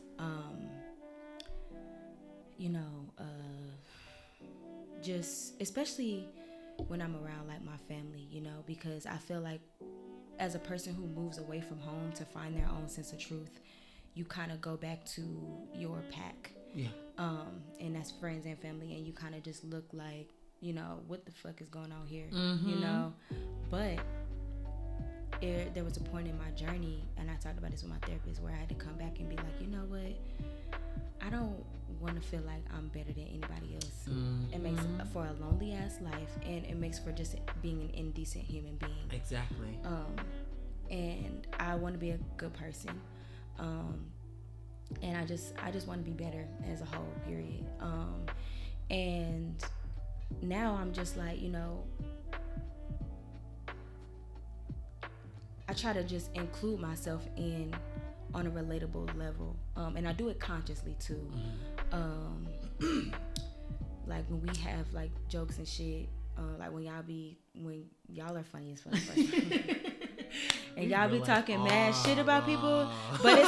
You know, just especially when I'm around like my family, you know, because I feel like as a person who moves away from home to find their own sense of truth, you kind of go back to your pack. Yeah. And that's friends and family, and you kind of just look like, you know, what the fuck is going on here, you know? But there was a point in my journey, and I talked about this with my therapist, where I had to come back and be like, you know what? I don't want to feel like I'm better than anybody else. It makes for a lonely ass life, and it makes for just being an indecent human being. Exactly. And I want to be a good person. And I just want to be better as a whole, period. And now I'm just like, you know, I try to just include myself on a relatable level. And I do it consciously too. Like when we have like jokes and shit, like when y'all are funny as fuck. And y'all be talking mad shit about people, but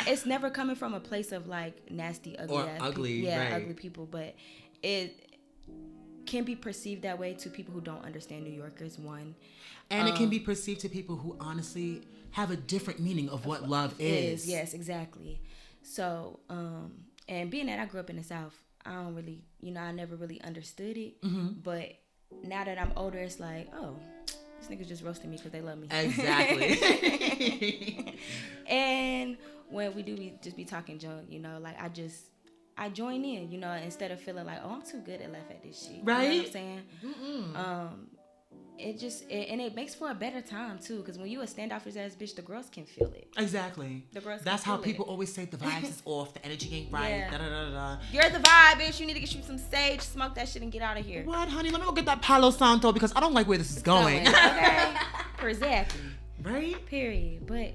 it's never coming from a place of like nasty, ugly, or ugly, right. Ugly people. But it can be perceived that way to people who don't understand New Yorkers. One, and it can be perceived to people who honestly have a different meaning of what love is. Yes, exactly. So, and being that I grew up in the South, I don't really, you know, I never really understood it. But now that I'm older, it's like, oh, these niggas just roasting me because they love me. Exactly. And when we do just be talking junk, you know, like I join in, you know, instead of feeling like, oh, I'm too good at laugh at this shit. Right. You know what I'm saying? It makes for a better time too, because when you a standoffish ass bitch, the girls can feel it. Exactly. The girls. That's how people always say the vibes is off, the energy ain't right. Yeah. Da, da, da, da. You're the vibe, bitch. You need to get you some sage, smoke that shit, and get out of here. What, honey? Let me go get that Palo Santo because I don't like where this is going. Okay. Exactly. Right. Period. But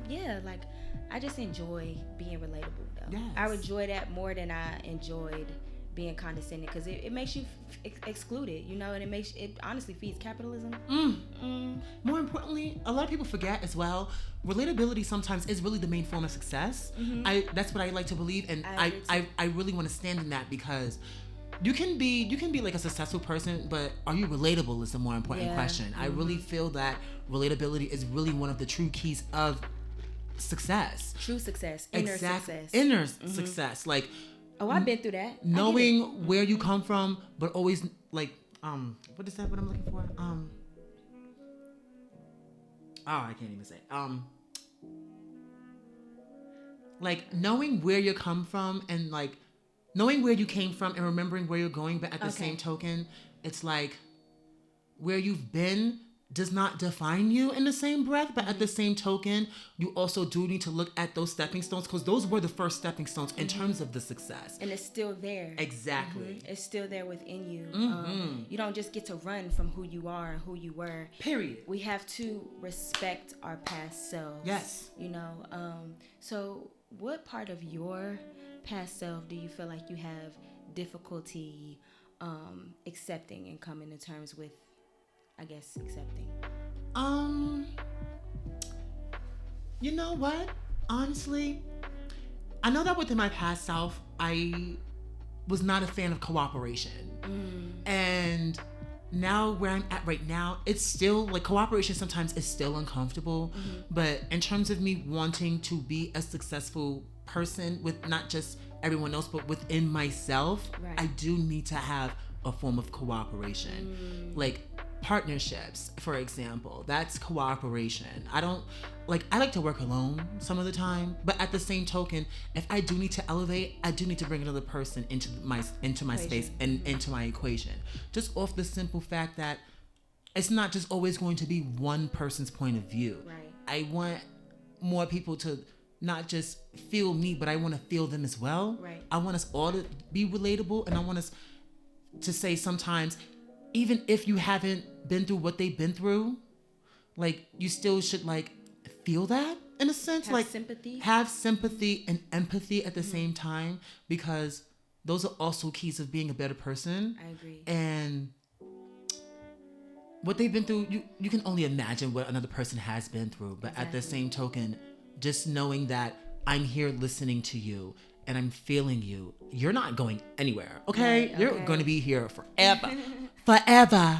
yeah, like I just enjoy being relatable though. Yes. I enjoy that more than I enjoyed being condescending, because it makes you excluded, you know, and it honestly feeds capitalism. More importantly, a lot of people forget as well, relatability sometimes is really the main form of success. That's what I like to believe, and I really want to stand in that, because you can be like a successful person, but are you relatable is the more important question. I really feel that relatability is really one of the true keys of success. True success. Inner success. Inner success. Like, oh, I've been through that. Knowing where you come from, but always like, what is that? What I'm looking for? I can't even say. Like knowing where you come from and like knowing where you came from and remembering where you're going, but at the same token, it's like where you've been does not define you in the same breath, but at the same token, you also do need to look at those stepping stones, because those were the first stepping stones in terms of the success. And it's still there. Exactly. It's still there within you. You don't just get to run from who you are and who you were. Period. We have to respect our past selves. Yes. You know, so what part of your past self do you feel like you have difficulty accepting and coming to terms with, I guess, accepting? You know what? Honestly, I know that within my past self, I was not a fan of cooperation. And now where I'm at right now, it's still like cooperation sometimes is still uncomfortable. But in terms of me wanting to be a successful person with not just everyone else, but within myself, right. I do need to have a form of cooperation. Like partnerships, for example, that's cooperation. I like to work alone some of the time, but at the same token, if I do need to elevate, I do need to bring another person into my space and into my equation. Just off the simple fact that it's not just always going to be one person's point of view. Right. I want more people to not just feel me, but I want to feel them as well. Right. I want us all to be relatable, and I want us to say sometimes, even if you haven't been through what they've been through, like you still should like feel that in a sense, have like sympathy. Have sympathy and empathy at the same time, because those are also keys of being a better person. I agree. And what they've been through, you can only imagine what another person has been through. But exactly. At the same token, just knowing that I'm here listening to you and I'm feeling you, you're not going anywhere, okay? Right, You're okay. going to be here forever. Forever.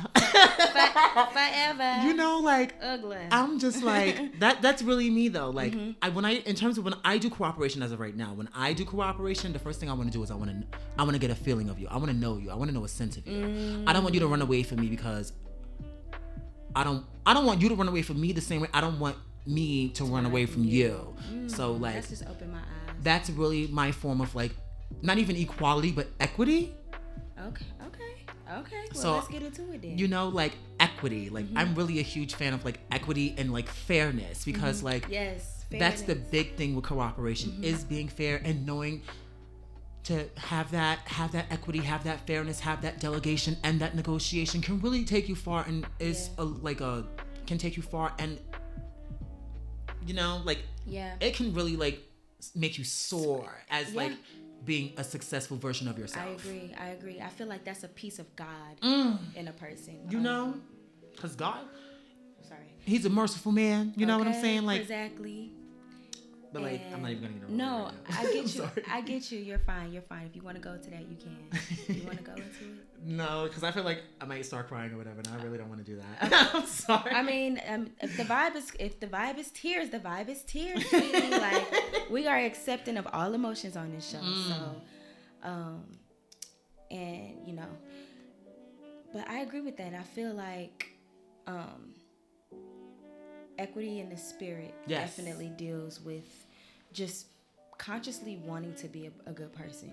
Forever. You know, like, ugly. I'm just like, that's really me though. Like, in terms of when I do cooperation as of right now, when I do cooperation, the first thing I want to do is I want to get a feeling of you. I want to know you. I want to know a sense of you. I don't want you to run away from me, because I don't want you to run away from me the same way I don't want me to run away from you. So like, that's just open my eyes. That's really my form of like, not even equality, but equity. Okay. Well, so, let's get into it then. You know, like equity. Like I'm really a huge fan of like equity and like fairness, because like yes, that's the big thing with cooperation is being fair and knowing to have that equity, have that fairness, have that delegation, and that negotiation can really take you far, and can take you far, and you know, like it can really like make you soar as like being a successful version of yourself. I agree. I feel like that's a piece of God in a person. You know, because God, sorry, He's a merciful man. You know what I'm saying? Like exactly. But like, I'm not even gonna get over No, right I get you. I get you. You're fine. If you want to go to that, you can. You want to go into it? No, because I feel like I might start crying or whatever, and I really don't want to do that. I'm sorry. I mean, if the vibe is tears, the vibe is tears. Sweetie. Like, we are accepting of all emotions on this show. So, and you know, but I agree with that. I feel like, equity in the spirit definitely deals with just consciously wanting to be a good person.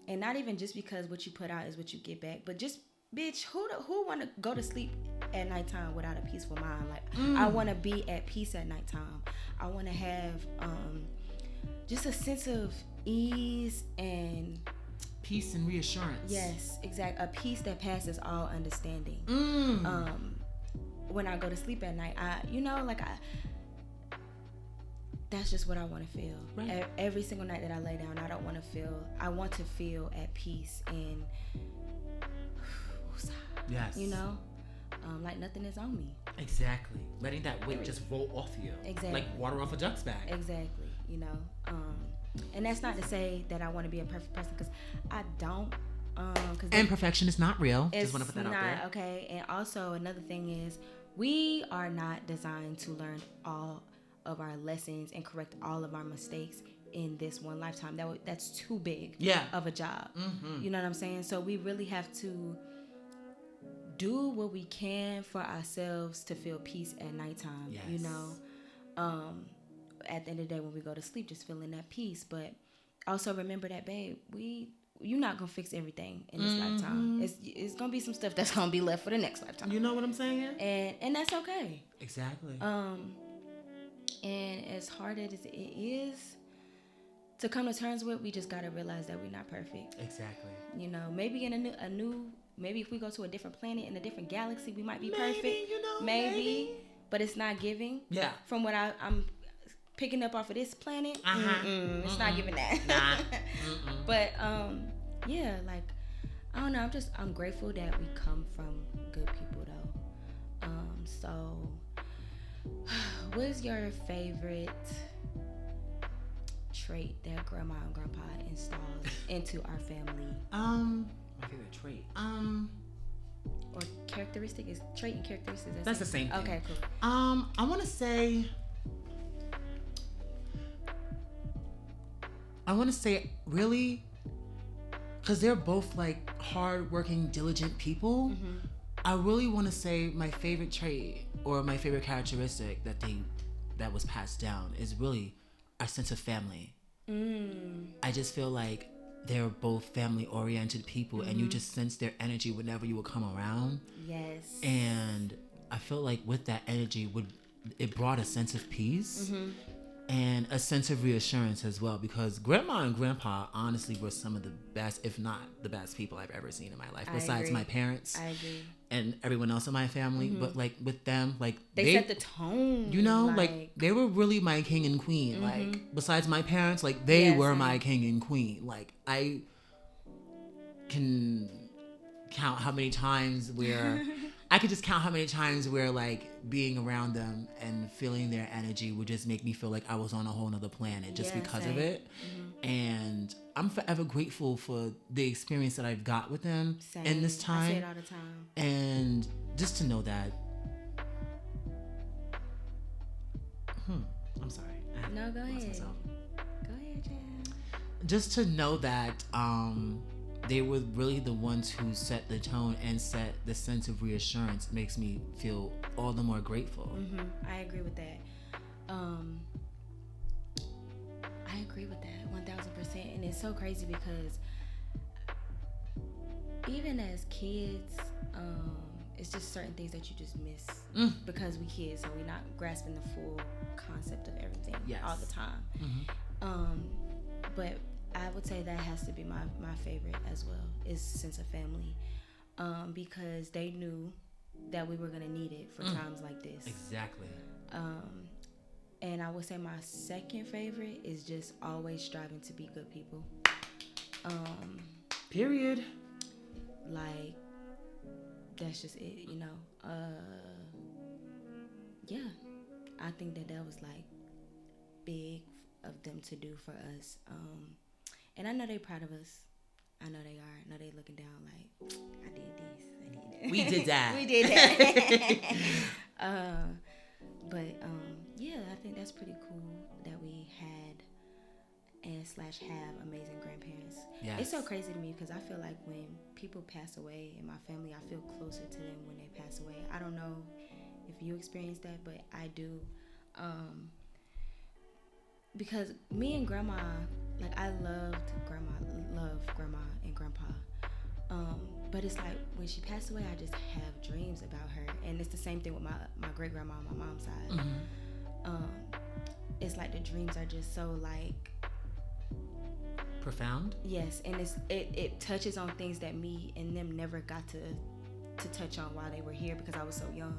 And not even just because what you put out is what you get back, but just, bitch, who want to go to sleep at nighttime without a peaceful mind? Like, I want to be at peace at nighttime. I want to have just a sense of ease and peace and reassurance. Yes, exactly. A peace that passes all understanding. When I go to sleep at night, that's just what I want to feel. Right. Every single night that I lay down, I want to feel at peace and yes, you know, like nothing is on me. Exactly. Letting that weight just roll off you. Exactly. Like water off a duck's back. Exactly. You know, and that's not to say that I want to be a perfect person, because I don't. And perfection is not real. Just want to put that out there. Okay. And also another thing is, we are not designed to learn all of our lessons and correct all of our mistakes in this one lifetime. That's too big of a job. You know what I'm saying? So we really have to do what we can for ourselves to feel peace at nighttime. Yes. You know, at the end of the day when we go to sleep, just feeling that peace. But also remember that, babe, we you're not gonna fix everything in this lifetime. It's gonna be some stuff that's gonna be left for the next lifetime. You know what I'm saying? And that's okay. Exactly. And as hard as it is to come to terms with, we just gotta realize that we're not perfect. Exactly. You know, maybe in a new maybe if we go to a different planet in a different galaxy, we might be perfect. You know, maybe. But it's not giving. Yeah. From what I'm picking up off of this planet, it's not giving that. Nah. But yeah, like I don't know. I'm grateful that we come from good people though. So what is your favorite trait that grandma and grandpa installed into our family? My favorite trait. Or characteristic is trait and characteristic. That's the same thing. Okay, cool. I want to say really, because they're both like hardworking, diligent people. Mm-hmm. I really want to say my favorite trait or my favorite characteristic that was passed down is really our sense of family. I just feel like they're both family-oriented people, and you just sense their energy whenever you would come around. Yes. And I feel like with that energy, it brought a sense of peace and a sense of reassurance as well, because grandma and grandpa honestly were some of the best, if not the best people I've ever seen in my life, besides my parents. I agree. And everyone else in my family. But like with them, like they set the tone. You know, like they were really my king and queen. Like besides my parents, like they were my king and queen. Like I can count how many times where I could just count how many times where like being around them and feeling their energy would just make me feel like I was on a whole nother planet just because of it. And I'm forever grateful for the experience that I've got with them in this time. I say it all the time. And just to know that I'm sorry. No, go ahead. Go ahead, Jan. Just to know that they were really the ones who set the tone and set the sense of reassurance makes me feel all the more grateful. I agree with that. I agree with that 1000%. And it's so crazy because even as kids, it's just certain things that you just miss because we kids, so we're not grasping the full concept of everything all the time. But I would say that has to be my favorite as well, is sense of family, because they knew that we were gonna need it for times like this. Exactly. And I would say my second favorite is just always striving to be good people. Period. Like that's just it, you know. Yeah, I think that was like big of them to do for us. And I know they're proud of us. I know they are. I know they're looking down like, I did this, I did that. We did that. We did that. But yeah, I think that's pretty cool that we had and / have amazing grandparents. Yes. It's so crazy to me because I feel like when people pass away in my family, I feel closer to them when they pass away. I don't know if you experience that, but I do. Because me and grandma, like I love grandma and grandpa. But it's like when she passed away, I just have dreams about her, and it's the same thing with my great grandma on my mom's side. It's like the dreams are just so like profound. Yes, and it touches on things that me and them never got to touch on while they were here because I was so young.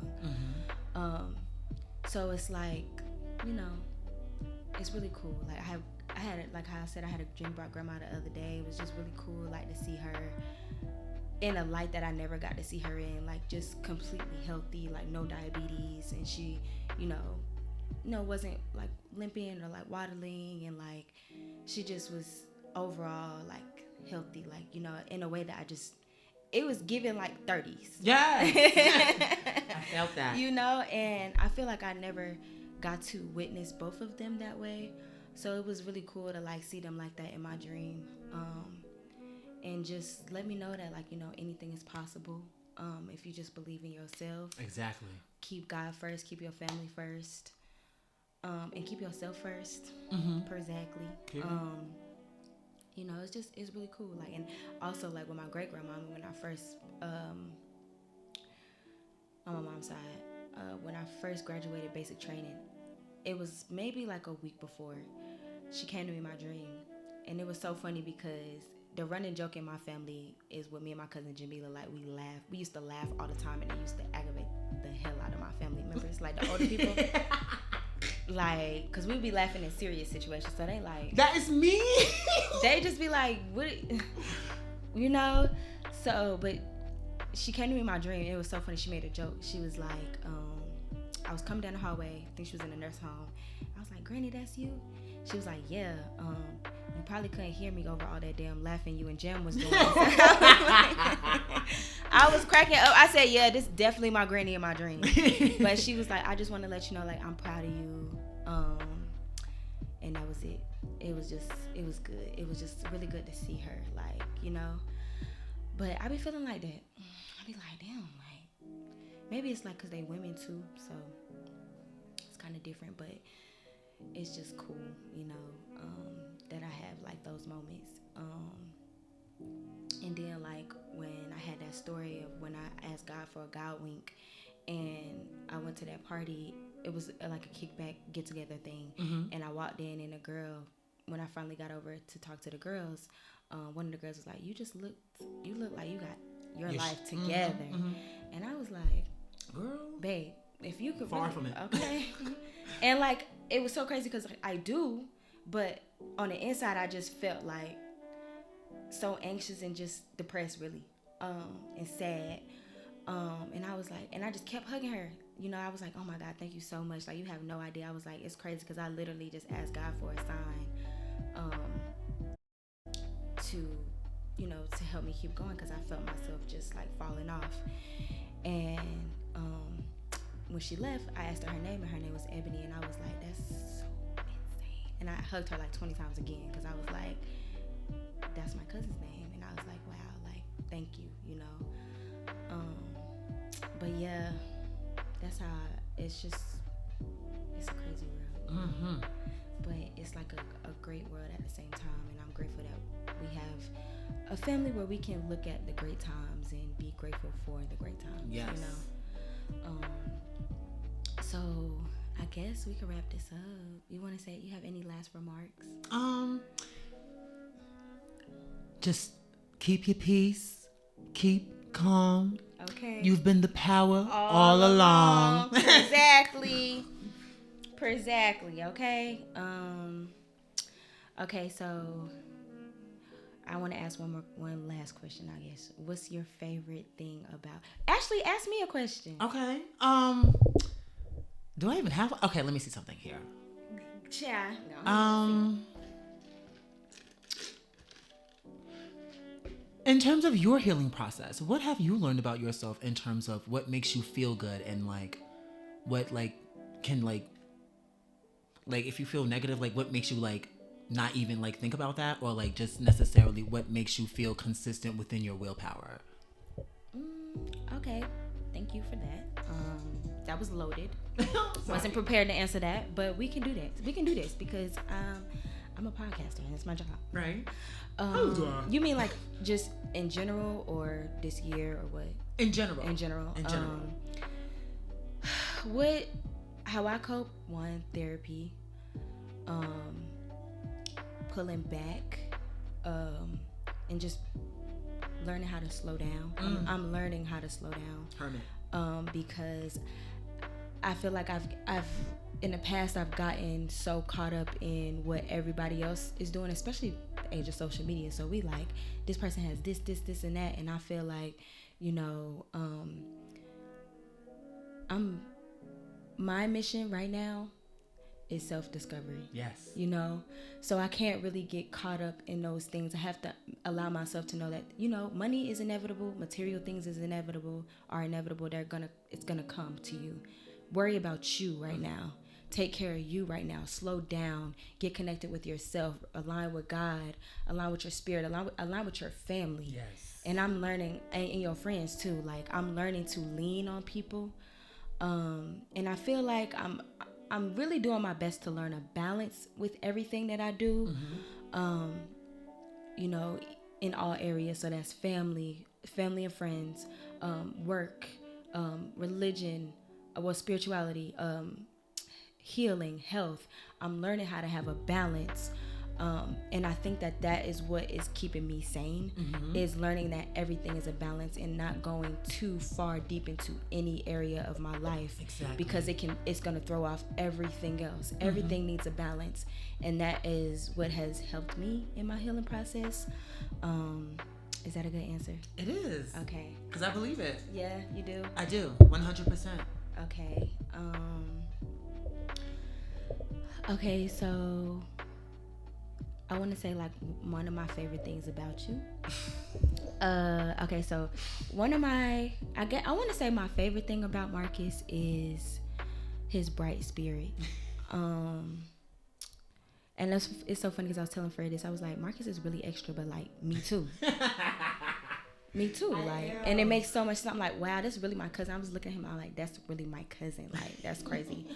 So it's like, you know, it's really cool. Like I had like how I said, I had a dream about grandma the other day. It was just really cool, like to see her in a light that I never got to see her in, like just completely healthy, like no diabetes, and she, you know, wasn't like limping or like waddling, and like she just was overall like healthy, like, you know, in a way that it was given like 30s. Yeah. I felt that. You know, and I feel like I never got to witness both of them that way. So it was really cool to like see them like that in my dream. And just let me know that, like, you know, anything is possible. If you just believe in yourself. Exactly. Keep God first, keep your family first. And keep yourself first. Exactly. you know, it's really cool. Like, and also like with my great grandmama, when I first on my mom's side, when I first graduated basic training, it was maybe like a week before she came to me in my dream, and it was so funny because the running joke in my family is with me and my cousin Jamila, like we used to laugh all the time, and it used to aggravate the hell out of my family members, like the older people. Like, cause we'd be laughing in serious situations, so they like, that is me. they just be like, what, you know. So, but she came to me in my dream. It was so funny. She made a joke. She was like, I was coming down the hallway. I think she was in a nurse home. I was like, Granny, that's you? She was like, yeah. You probably couldn't hear me over all that damn laughing you and Jam was doing. I was cracking up. I said, yeah, this is definitely my granny in my dream. But she was like, I just want to let you know, like, I'm proud of you. And that was it. It was good. It was just really good to see her, like, you know. But I be feeling like that. I be like, damn, like, maybe it's like because they women too, so it's kind of different, but it's just cool, you know, that I have like those moments. And then like when I had that story of when I asked God for a God wink, and I went to that party, it was like a kickback get together thing, and I walked in, and a girl, when I finally got over to talk to the girls, one of the girls was like, you look like you got your life together. And I was like, girl, babe, if you could far really, from it. Okay. And like it was so crazy because I do, but on the inside I just felt like so anxious and just depressed, really, and sad. And I was like, and I just kept hugging her, you know. I was like, oh my God, thank you so much, like you have no idea. I was like, it's crazy because I literally just asked God for a sign, to, you know, to help me keep going, because I felt myself just like falling off. And when she left, I asked her name, and her name was Ebony, and I was like, that's so insane. And I hugged her like 20 times again, because I was like, that's my cousin's name. And I was like, wow, like, thank you, you know. But yeah, that's how it's a crazy world. But it's like a great world at the same time, and I'm grateful that we have a family where we can look at the great times and be grateful for the great times. Yes. You know. So I guess we can wrap this up. You want to say, you have any last remarks? Just keep your peace, keep calm. Okay. You've been the power all along. Exactly. Okay. Okay. So I want to ask one last question, I guess. What's your favorite thing about? Actually, ask me a question. Okay. Do I even have? Okay, let me see something here. Yeah. No, in terms of your healing process, what have you learned about yourself in terms of what makes you feel good, and like what like can like if you feel negative, like what makes you like not even like think about that, or like just necessarily what makes you feel consistent within your willpower? Okay, thank you for that. That was loaded. Wasn't prepared to answer that, but we can do that. We can do this because I'm a podcaster and it's my job. Right. You mean like just in general, or this year, or what? In general. How I cope? One, therapy. Pulling back, and just learning how to slow down. I'm learning how to slow down. Because I feel like I've in the past I've gotten so caught up in what everybody else is doing, especially the age of social media. So we like, this person has this and that, and I feel like, you know, my mission right now is self-discovery. Yes. You know, so I can't really get caught up in those things. I have to allow myself to know that, you know, money is inevitable, material things are inevitable. It's gonna come to you. Worry about you right now. Take care of you right now. Slow down. Get connected with yourself. Align with God. Align with your spirit. Align with your family. Yes. And I'm learning, and your friends too. Like, I'm learning to lean on people. And I feel like I'm really doing my best to learn a balance with everything that I do. you know, in all areas. So that's family and friends, work, religion, spirituality, healing, health. I'm learning how to have a balance. And I think that is what is keeping me sane, is learning that everything is a balance and not going too far deep into any area of my life. Exactly. Because it's going to throw off everything else. Everything needs a balance, and that is what has helped me in my healing process. Is that a good answer? It is. Okay. Because I believe it. Yeah, you do? I do, 100%. Okay. Okay, so I want to say like one of my favorite things about you. Okay, so I want to say my favorite thing about Marcus is his bright spirit. And it's so funny because I was telling Fred this. I was like, Marcus is really extra, but like me too. Me too. Like, and it makes so much sense. I'm like, wow, that's really my cousin. I was looking at him. I'm like, that's really my cousin. Like, that's crazy.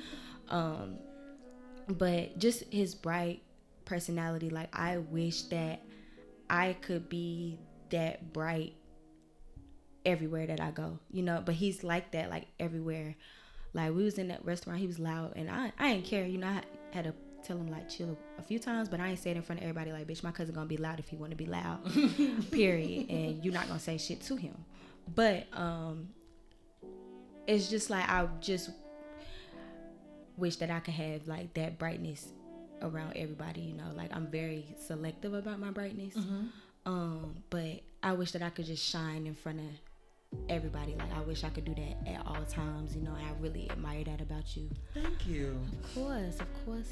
But just his bright personality. Like, I wish that I could be that bright everywhere that I go, you know. But he's like that, like everywhere. Like, we was in that restaurant, he was loud, and I didn't care, you know. I had to tell him like chill a few times, but I ain't say it in front of everybody. Like, bitch, my cousin gonna be loud if he want to be loud. Period. And you're not gonna say shit to him. But it's just like I just wish that I could have like that brightness around everybody, you know. Like, I'm very selective about my brightness. But I wish that I could just shine in front of everybody. Like, I wish I could do that at all times, you know. And I really admire that about you. Thank you. Of course,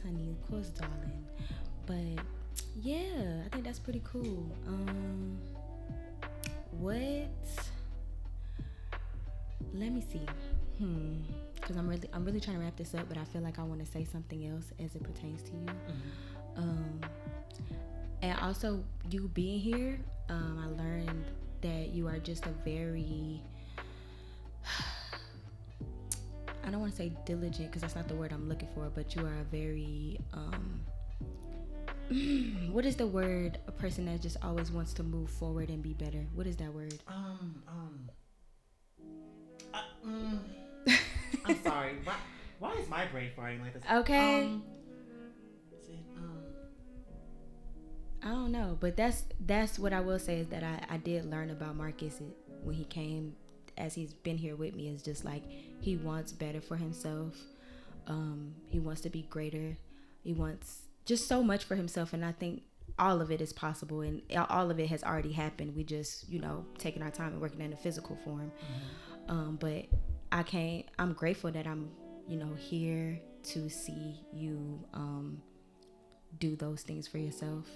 honey, of course, darling. But yeah, I think that's pretty cool. What? Let me see. Because I'm really trying to wrap this up, but I feel like I want to say something else as it pertains to you. And also, you being here, I learned that you are just a very, I don't want to say diligent because that's not the word I'm looking for, but you are a very, what is the word? A person that just always wants to move forward and be better. What is that word? I'm sorry. Why is my brain farting like this? Okay. I don't know, but that's what I will say is that I did learn about Marcus when he came, as he's been here with me, is just like he wants better for himself. He wants to be greater. He wants just so much for himself, and I think all of it is possible, and all of it has already happened. We just, you know, taking our time and working in a physical form. But I'm grateful that I'm, you know, here to see you do those things for yourself.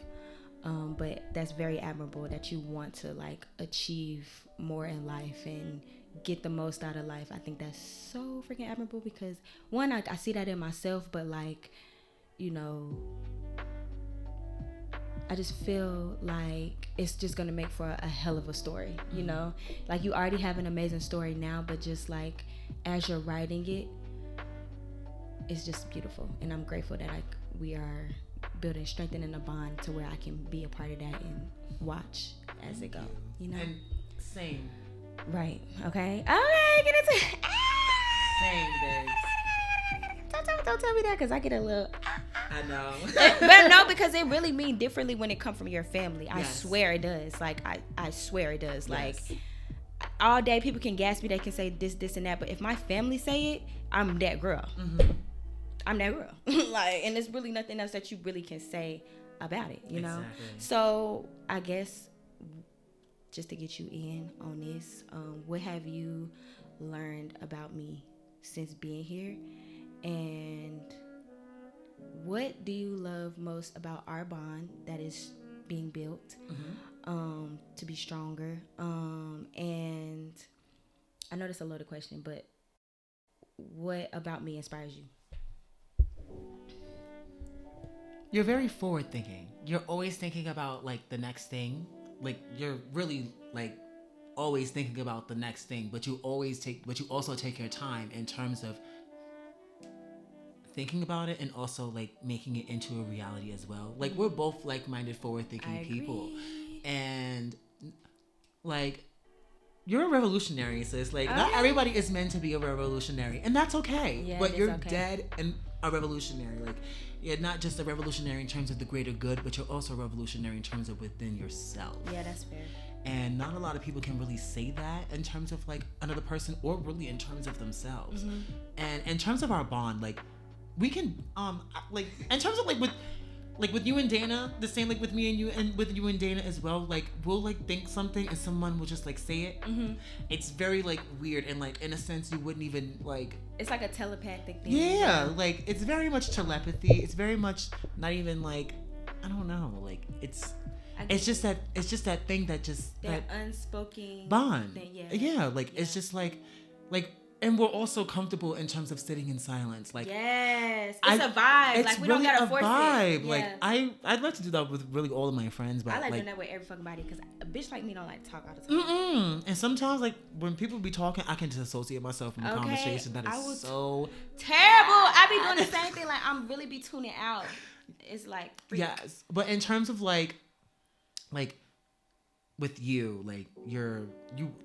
But that's very admirable that you want to like achieve more in life and get the most out of life. I think that's so freaking admirable because one, I see that in myself, but like, you know, I just feel like it's just gonna make for a hell of a story, you know? Like, you already have an amazing story now, but just like as you're writing it, it's just beautiful. And I'm grateful that like we are building, strengthening a bond to where I can be a part of that and watch as it go, you know? And same. Right. Okay. Okay. Get into Same, babes. Don't tell me that because I get a little. I know. But no, because it really mean differently when it come from your family. I Yes. swear it does. Like I swear it does. Yes. Like all day people can gas me. They can say this, and that. But if my family say it, I'm that girl. I'm that girl. Like, and there's really nothing else that you really can say about it, you know? Exactly. So I guess just to get you in on this, what have you learned about me since being here? And what do you love most about our bond that is being built to be stronger? And I know that's a loaded question, but what about me inspires you? You're very forward thinking. You're always thinking about like the next thing. Like, you're really like always thinking about the next thing, but you also take your time in terms of thinking about it and also like making it into a reality as well. Like we're both like-minded, forward-thinking people, and like you're a revolutionary, sis. Like not everybody is meant to be a revolutionary, and that's okay. Yeah, but you're dead and a revolutionary. Like you're not just a revolutionary in terms of the greater good, but you're also a revolutionary in terms of within yourself. Yeah, that's fair. And not a lot of people can really say that in terms of like another person, or really in terms of themselves. And in terms of our bond, like we can like in terms of like with you and Dana, the same like with me and you, and with you and Dana as well, like we'll like think something and someone will just like say it. It's very like weird, and like in a sense you wouldn't even like, it's like a telepathic thing. Yeah, like it's very much telepathy. It's very much not even like, I don't know, like it's just that thing that just that unspoken bond thing, like it's just like and we're also comfortable in terms of sitting in silence. Like yes, it's a vibe. It's like we really don't gotta a force vibe. it. Like I'd like to do that with really all of my friends, but I like doing that with every fucking body, because a bitch like me don't like to talk all the time. And sometimes like when people be talking, I can disassociate myself from the conversation. That is so terrible. I be doing the same thing. Like I'm really be tuning out. It's like yes, but in terms of like with you, like you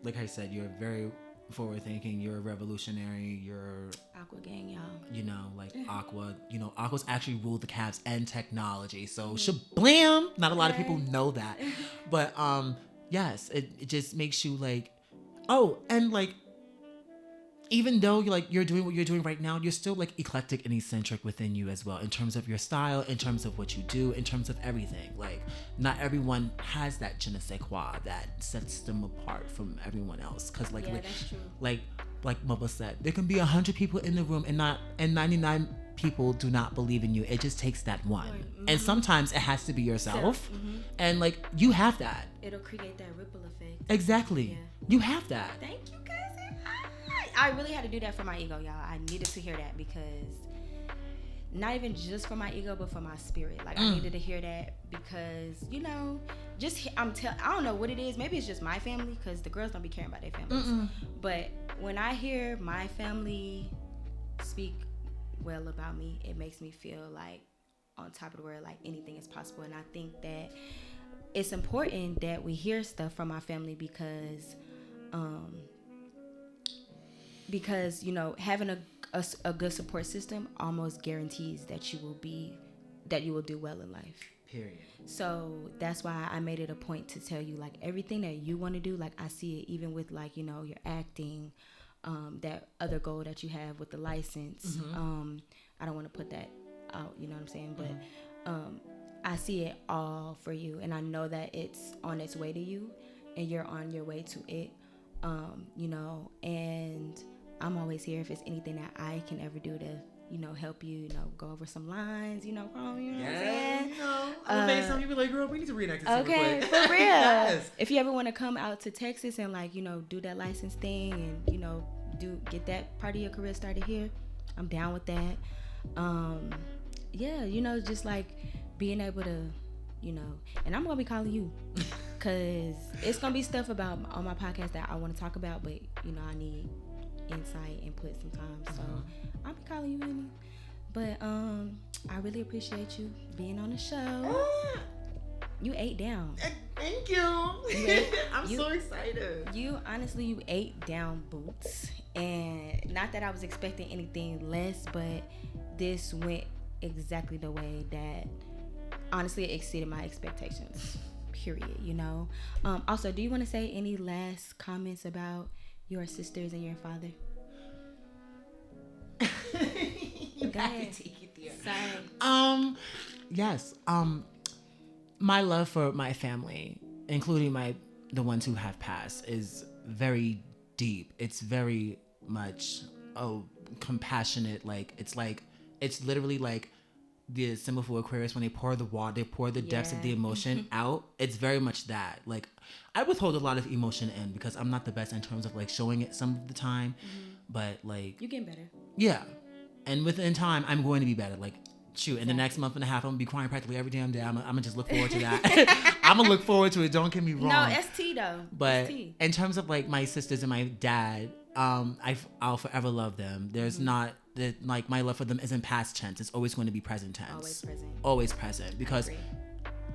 like I said, you're very forward thinking, you're a revolutionary, you're Aqua gang, y'all. You know, like Aqua, you know, Aqua's actually ruled the cabs and technology. So shablam! Not a lot of people know that. But yes, it just makes you like, oh, and like even though you're doing what you're doing right now, you're still like eclectic and eccentric within you as well, in terms of your style, in terms of what you do, in terms of everything. Like not everyone has that je ne sais quoi that sets them apart from everyone else. Cause like, that's true. like Mubba said, there can be 100 people in the room and 99 people do not believe in you. It just takes that one. And sometimes it has to be yourself. And like you have that. It'll create that ripple effect. Exactly. Yeah. You have that. Thank you, cousin. I really had to do that for my ego, y'all. I needed to hear that, because not even just for my ego, but for my spirit. Like I needed to hear that, because I don't know what it is. Maybe it's just my family, because the girls don't be caring about their families. But when I hear my family speak well about me, it makes me feel like on top of the world, like anything is possible. And I think that it's important that we hear stuff from our family, because you know, having a good support system almost guarantees that you will do well in life. Period. So that's why I made it a point to tell you, like, everything that you want to do. Like I see it even with, like, you know, your acting, that other goal that you have with the license. I don't want to put that out, you know what I'm saying? But I see it all for you, and I know that it's on its way to you, and you're on your way to it. You know, and I'm always here if it's anything that I can ever do to, you know, help you, you know, go over some lines, you know, prom, you know what I'm saying? You know, I'm gonna some people like, girl, we need to reenact this. Okay, for real. Yes. If you ever want to come out to Texas and, like, you know, do that license thing and, you know, get that part of your career started here, I'm down with that. Yeah, you know, just like being able to, you know, and I'm gonna be calling you, cause it's gonna be stuff about on my podcast that I want to talk about, but you know, I need insight and put some time, so I'll be calling you, honey. But I really appreciate you being on the show. You ate down. Thank you. I'm so excited. You ate down, Boots, and not that I was expecting anything less, but this went exactly the way that honestly it exceeded my expectations. Period. You know. Also, do you want to say any last comments about your sisters and your father? Go ahead. Sorry. Yes. My love for my family, including the ones who have passed, is very deep. It's very much compassionate. It's literally like the symbol for Aquarius when they pour the water, they pour the depths of the emotion out. It's very much that. Like, I withhold a lot of emotion in because I'm not the best in terms of like showing it some of the time, but like you getting better. Yeah, and within time, I'm going to be better. Like, shoot, in the next month and a half, I'm gonna be crying practically every damn day. I'm gonna just look forward to that. I'm gonna look forward to it. Don't get me wrong. No, ST though. But ST. In terms of like my sisters and my dad, I'll forever love them. There's not that like my love for them isn't past tense. It's always going to be present tense. Always present. Always present, because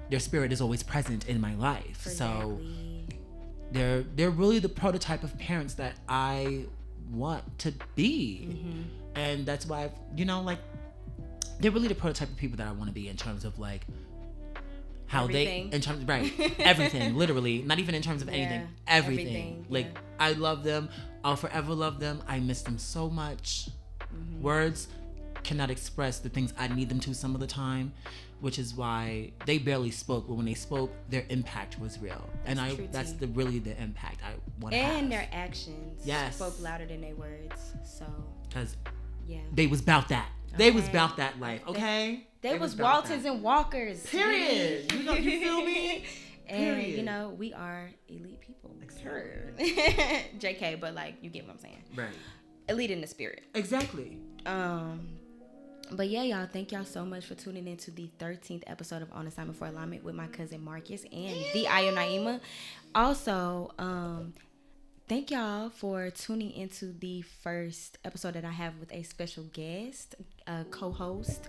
their spirit is always present in my life. Exactly. So they're really the prototype of parents that I want to be. Mm-hmm. And that's why like they're really the prototype of people that I want to be, in terms of like how everything. they, in terms, right, everything, literally, not even in terms of anything, everything. Like, I love them. I'll forever love them. I miss them so much. Mm-hmm. Words cannot express the things I need them to some of the time, which is why they barely spoke, but when they spoke, their impact was real. That's really the impact I want to have. And their actions spoke louder than their words. So, because they was about that. They was about that life, okay? They was Waltons and Walkers. Period. You feel me? And, we are elite people. Exactly. JK, but, like, you get what I'm saying. Right. Elite in the spirit. Exactly. But, yeah, y'all, thank y'all so much for tuning in to the 13th episode of On Assignment for Alignment with my cousin Marcus and the Ayo Naima. Also, thank y'all for tuning into the first episode that I have with a special guest co-host.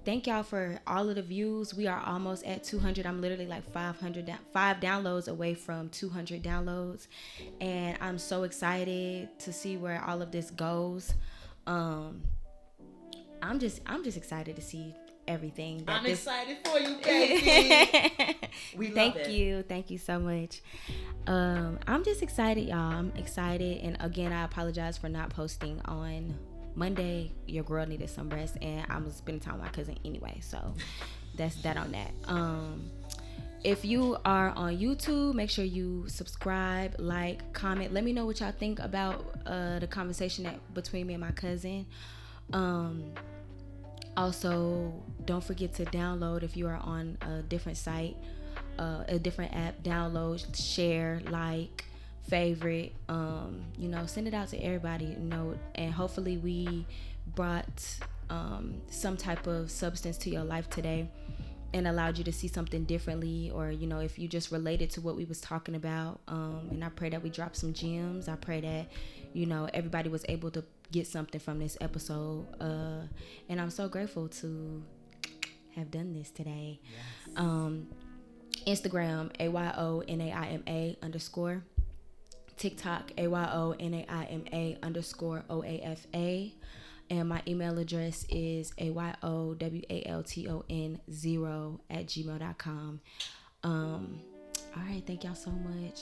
Thank y'all for all of the views. We are almost at 200. I'm literally like 5 downloads away from 200 downloads, and I'm so excited to see where all of this goes. I'm just excited to see everything. Excited for you, baby. Thank you so much. I'm just excited, y'all. I'm excited, and again, I apologize for not posting on Monday. Your girl needed some rest, and I was spending time with my cousin anyway, so that's that on that. If you are on YouTube, make sure you subscribe, like, comment. Let me know what y'all think about the conversation between me and my cousin. Also, don't forget to download, if you are on a different site, a different app, download, share, like, favorite, send it out to everybody, and hopefully we brought some type of substance to your life today and allowed you to see something differently, or if you just related to what we was talking about. And I pray that we dropped some gems. I pray that everybody was able to get something from this episode, and I'm so grateful to have done this today. Yes. Instagram AYONAIMA_, TikTok AYONAIMA_OAFA, and my email address is AYOWALTON0@gmail.com. All right, thank y'all so much.